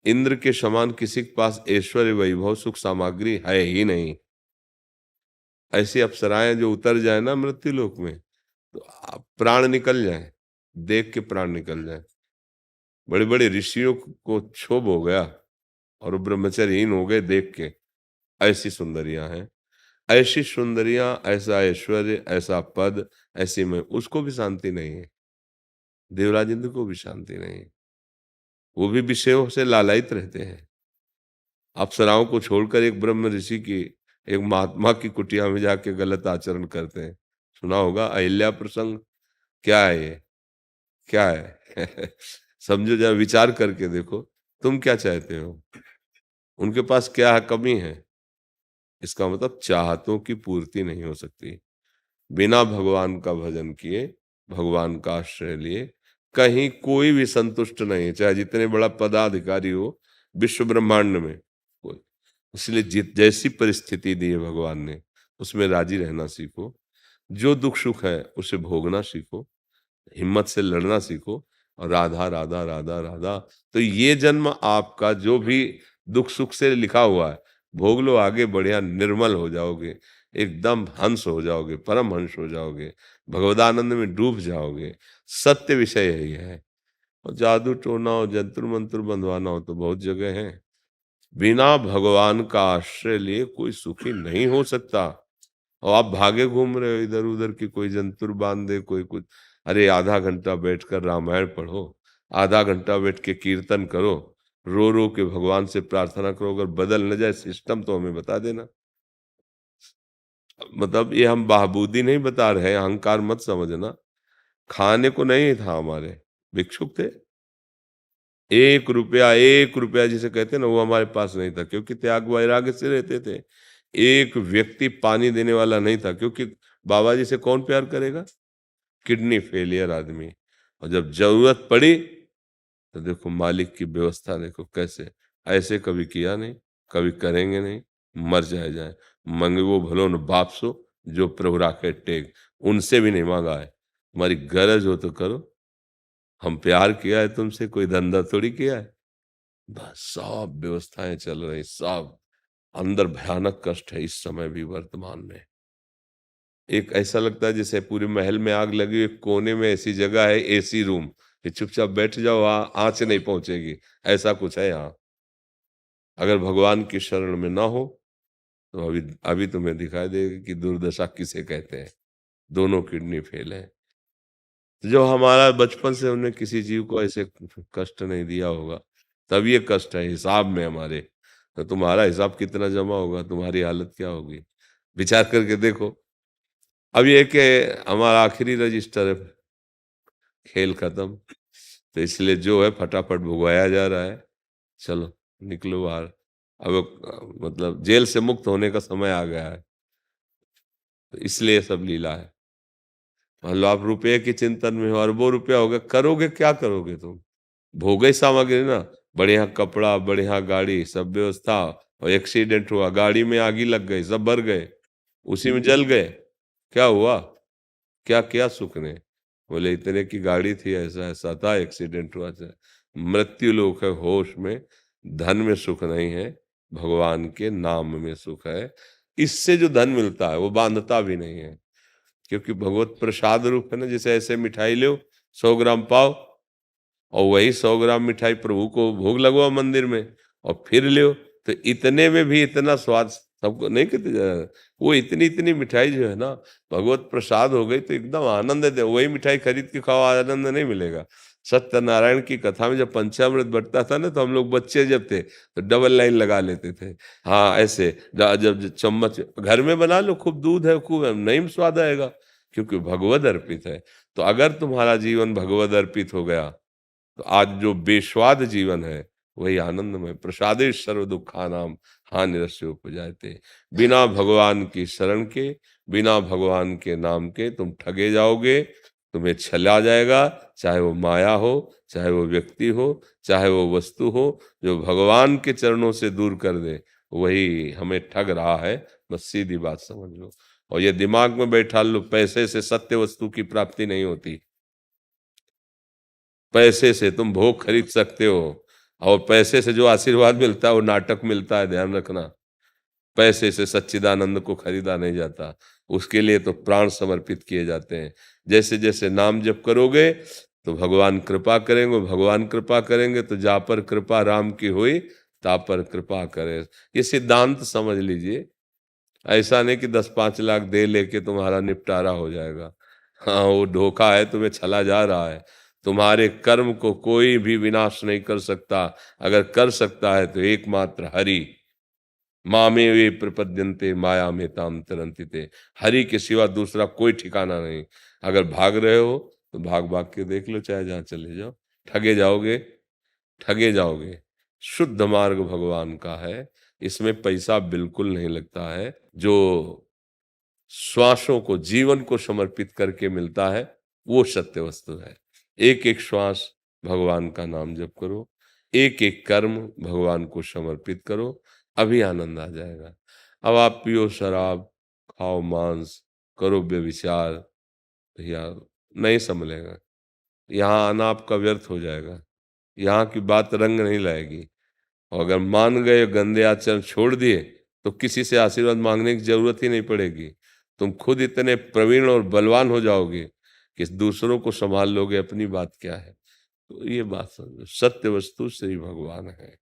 इंद्र के समान किसी के पास ऐश्वर्य, वैभव, सुख सामग्री है ही नहीं। ऐसी अप्सराएं जो उतर जाए ना मृत्यु लोक में, तो प्राण निकल जाए, देख के प्राण निकल जाए। बड़े बड़े ऋषियों को क्षोभ हो गया और वो ब्रह्मचर्यहीन हो गए देख के। ऐसी सुंदरियां हैं, ऐसी सुंदरियां, ऐसा ऐश्वर्य, ऐसा पद, ऐसी में उसको भी शांति नहीं है। देवराज इंद्र को भी शांति नहीं है। वो भी विषयों से लालायित रहते हैं। अप्सराओं को छोड़कर एक ब्रह्म ऋषि की, एक महात्मा की कुटिया में जाके गलत आचरण करते हैं। सुना होगा अहिल्या प्रसंग। क्या है ये, क्या है? समझो, जरा विचार करके देखो, तुम क्या चाहते हो, उनके पास क्या कमी है। इसका मतलब चाहतों की पूर्ति नहीं हो सकती। बिना भगवान का भजन किए, भगवान का आश्रय लिए, कहीं कोई भी संतुष्ट नहीं है, चाहे जितने बड़ा पदाधिकारी हो विश्व ब्रह्मांड में कोई। इसलिए जैसी परिस्थिति दी है भगवान ने, उसमें राजी रहना सीखो। जो दुख सुख है उसे भोगना सीखो, हिम्मत से लड़ना सीखो, और राधा राधा राधा राधा। तो ये जन्म आपका जो भी दुख सुख से लिखा हुआ है, भोग लो, आगे बढ़िया, निर्मल हो जाओगे, एकदम हंस हो जाओगे, परम हंस हो जाओगे, भगवदानंद में डूब जाओगे। सत्य विषय यही है। और जादू टोना हो, जंतर मंत्र बंधवाना हो तो बहुत जगह है। बिना भगवान का आश्रय लिए कोई सुखी नहीं हो सकता। और आप भागे घूम रहे हो इधर उधर की, कोई जंतुर बांध दे, कोई कुछ। अरे आधा घंटा बैठकर रामायण पढ़ो, आधा घंटा बैठ के कीर्तन करो, रो रो के भगवान से प्रार्थना करो। अगर बदल न जाए सिस्टम तो हमें बता देना। मतलब ये हम बहाबूदी नहीं बता रहे, अहंकार मत समझना। खाने को नहीं था, हमारे भिक्षुक थे। 1 रुपया जिसे कहते हैं ना, वो हमारे पास नहीं था, क्योंकि त्याग वैराग्य से रहते थे। एक व्यक्ति पानी देने वाला नहीं था, क्योंकि बाबा जी से कौन प्यार करेगा? किडनी फेलियर आदमी। और जब जरूरत पड़ी तो देखो मालिक की व्यवस्था देखो कैसे। ऐसे कभी किया नहीं, कभी करेंगे नहीं। मर जाए मंगवो भलो न बाप सो, जो प्रभु राखे टेक। उनसे भी नहीं मांगा है, तुम्हारी गरज हो तो करो। हम प्यार किया है तुमसे, कोई धंधा थोड़ी किया है। बस सब व्यवस्थाएं चल रही, सब। अंदर भयानक कष्ट है इस समय भी, वर्तमान में। एक ऐसा लगता है जैसे पूरे महल में आग लगी, एक कोने में ऐसी जगह है, एसी रूम, कि चुपचाप बैठ जाओ, आंच नहीं पहुंचेगी, ऐसा कुछ है यहाँ। अगर भगवान की शरण में ना हो तो अभी तुम्हें दिखाई देगा कि दुर्दशा किसे कहते हैं। दोनों किडनी फेल है। जो हमारा बचपन से हमने किसी जीव को ऐसे कष्ट नहीं दिया होगा, तब ये कष्ट है हिसाब में हमारे। तो तुम्हारा हिसाब कितना जमा होगा, तुम्हारी हालत क्या होगी, विचार करके देखो। अब ये कि हमारा आखिरी रजिस्टर है, खेल खत्म। तो इसलिए जो है फटाफट भुगवाया जा रहा है। चलो निकलो बाहर। अब मतलब जेल से मुक्त होने का समय आ गया है। तो इसलिए सब लीला है। मान लो आप रुपये की चिंतन में हो, अरबों रुपया होगा, करोगे क्या करोगे तुम? भोगे सामग्री ना, बढ़िया कपड़ा, बढ़िया गाड़ी, सब व्यवस्था, और एक्सीडेंट हुआ, गाड़ी में आगी लग गई, सब भर गए, उसी में जल गए। क्या हुआ? क्या क्या सुख ने? बोले इतने की गाड़ी थी, ऐसा ऐसा था, एक्सीडेंट हुआ था। मृत्यु लोक है होश में। धन में सुख नहीं है, भगवान के नाम में सुख है। इससे जो धन मिलता है वो बांधता भी नहीं है, क्योंकि भगवत प्रसाद रूप है ना। जैसे ऐसे मिठाई लो, 100 ग्राम पाओ, और वही 100 ग्राम मिठाई प्रभु को भोग लगवाओ मंदिर में, और फिर लो, तो इतने में भी इतना स्वाद सबको नहीं कहते। वो इतनी मिठाई जो है ना, भगवत प्रसाद हो गई तो एकदम आनंद है। वही मिठाई खरीद के खाओ, आनंद नहीं मिलेगा। सत्यनारायण की कथा में जब पंचामृत बंटता था ना, तो हम लोग बच्चे जब थे तो डबल लाइन लगा लेते थे। हाँ ऐसे, जब चम्मच घर में बना लो, खूब दूध है, खूब नहीं स्वाद आएगा, क्योंकि भगवद अर्पित है। तो अगर तुम्हारा जीवन भगवद अर्पित हो गया, तो आज जो बेस्वाद जीवन है वही आनंदमय। प्रसादे सर्व दुखानाम हानिरस्य उपजायते। बिना भगवान की शरण के, बिना भगवान के नाम के तुम ठगे जाओगे, तुम्हें छला जाएगा, चाहे वो माया हो, चाहे वो व्यक्ति हो, चाहे वो वस्तु हो। जो भगवान के चरणों से दूर कर दे वही हमें ठग रहा है, बस सीधी बात समझ लो। और ये दिमाग में बैठा लो, पैसे से सत्य वस्तु की प्राप्ति नहीं होती। पैसे से तुम भोग खरीद सकते हो, और पैसे से जो आशीर्वाद मिलता है वो नाटक मिलता है, ध्यान रखना। पैसे से सच्चिदानंद को खरीदा नहीं जाता, उसके लिए तो प्राण समर्पित किए जाते हैं। जैसे जैसे नाम जप करोगे तो भगवान कृपा करेंगे, भगवान कृपा करेंगे तो जा पर कृपा राम की हुई ता पर कृपा करे। ये सिद्धांत समझ लीजिए। ऐसा नहीं कि 10-5 लाख दे लेके तुम्हारा निपटारा हो जाएगा। हाँ, वो धोखा है, तुम्हें छला जा रहा है। तुम्हारे कर्म को कोई भी विनाश नहीं कर सकता। अगर कर सकता है तो एकमात्र हरि। मामे वे प्रपद्यन्ते माया में ताम तरंति ते। हरि के सिवा दूसरा कोई ठिकाना नहीं। अगर भाग रहे हो तो भाग भाग के देख लो, चाहे जहां चले जाओ, ठगे जाओगे, ठगे जाओगे। शुद्ध मार्ग भगवान का है, इसमें पैसा बिल्कुल नहीं लगता है। जो श्वासों को, जीवन को समर्पित करके मिलता है वो सत्य वस्तु है। एक एक श्वास भगवान का नाम जप करो, एक एक कर्म भगवान को समर्पित करो, अभी आनंद आ जाएगा। अब आप पियो शराब, खाओ मांस, करो व्यभिचार, भैया नहीं संभलेगा। यहाँ आना आपका व्यर्थ हो जाएगा, यहाँ की बात रंग नहीं लाएगी। और अगर मान गए, गंदे आचरण छोड़ दिए, तो किसी से आशीर्वाद मांगने की जरूरत ही नहीं पड़ेगी। तुम खुद इतने प्रवीण और बलवान हो जाओगे कि दूसरों को संभाल लोगे, अपनी बात क्या है। तो ये बात समझो, सत्य वस्तु श्री भगवान है।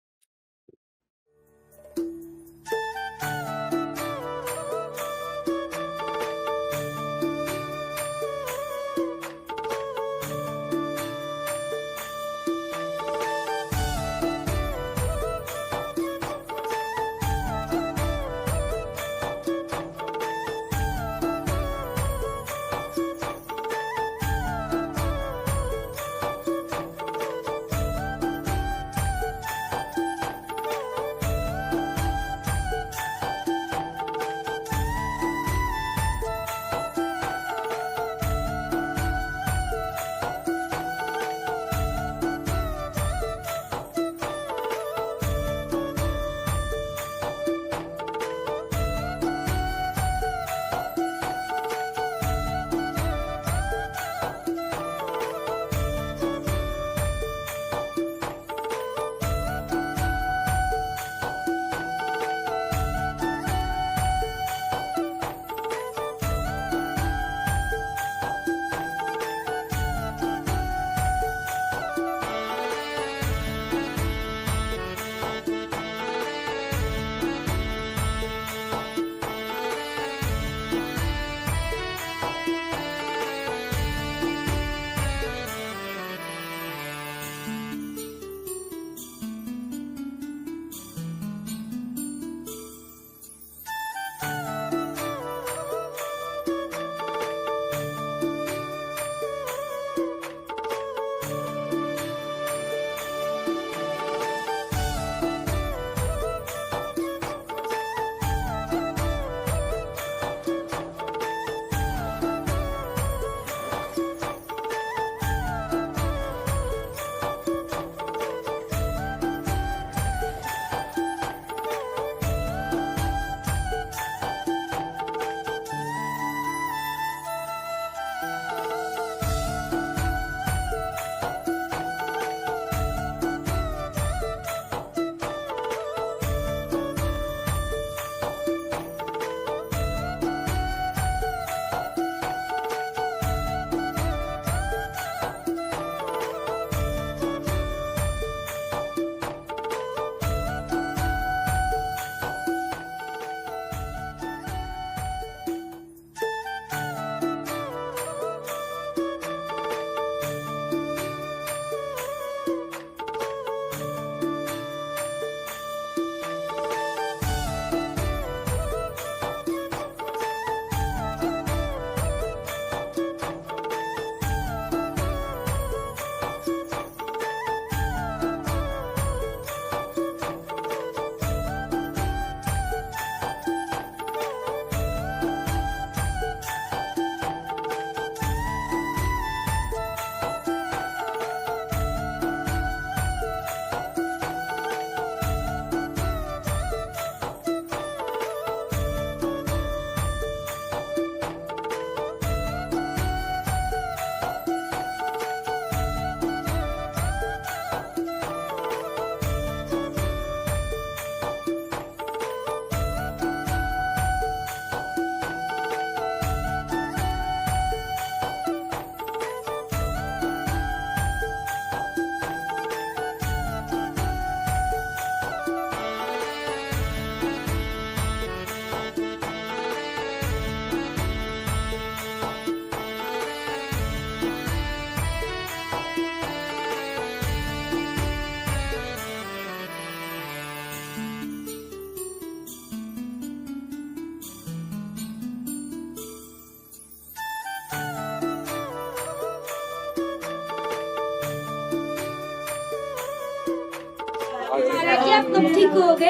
महाराज जी, आप कब ठीक होगे?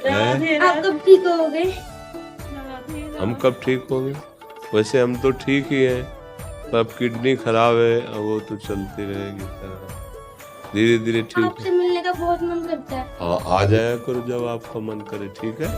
हैं? आप कब ठीक होगे? हम कब ठीक होंगे? वैसे हम तो ठीक ही हैं, पर अब किडनी खराब है, अब वो तो चलती रहेगी, धीरे धीरे ठीक आपसे है। मिलने का बहुत मन करता है। हाँ, आ जाया करो जब आपका मन करे, ठीक है।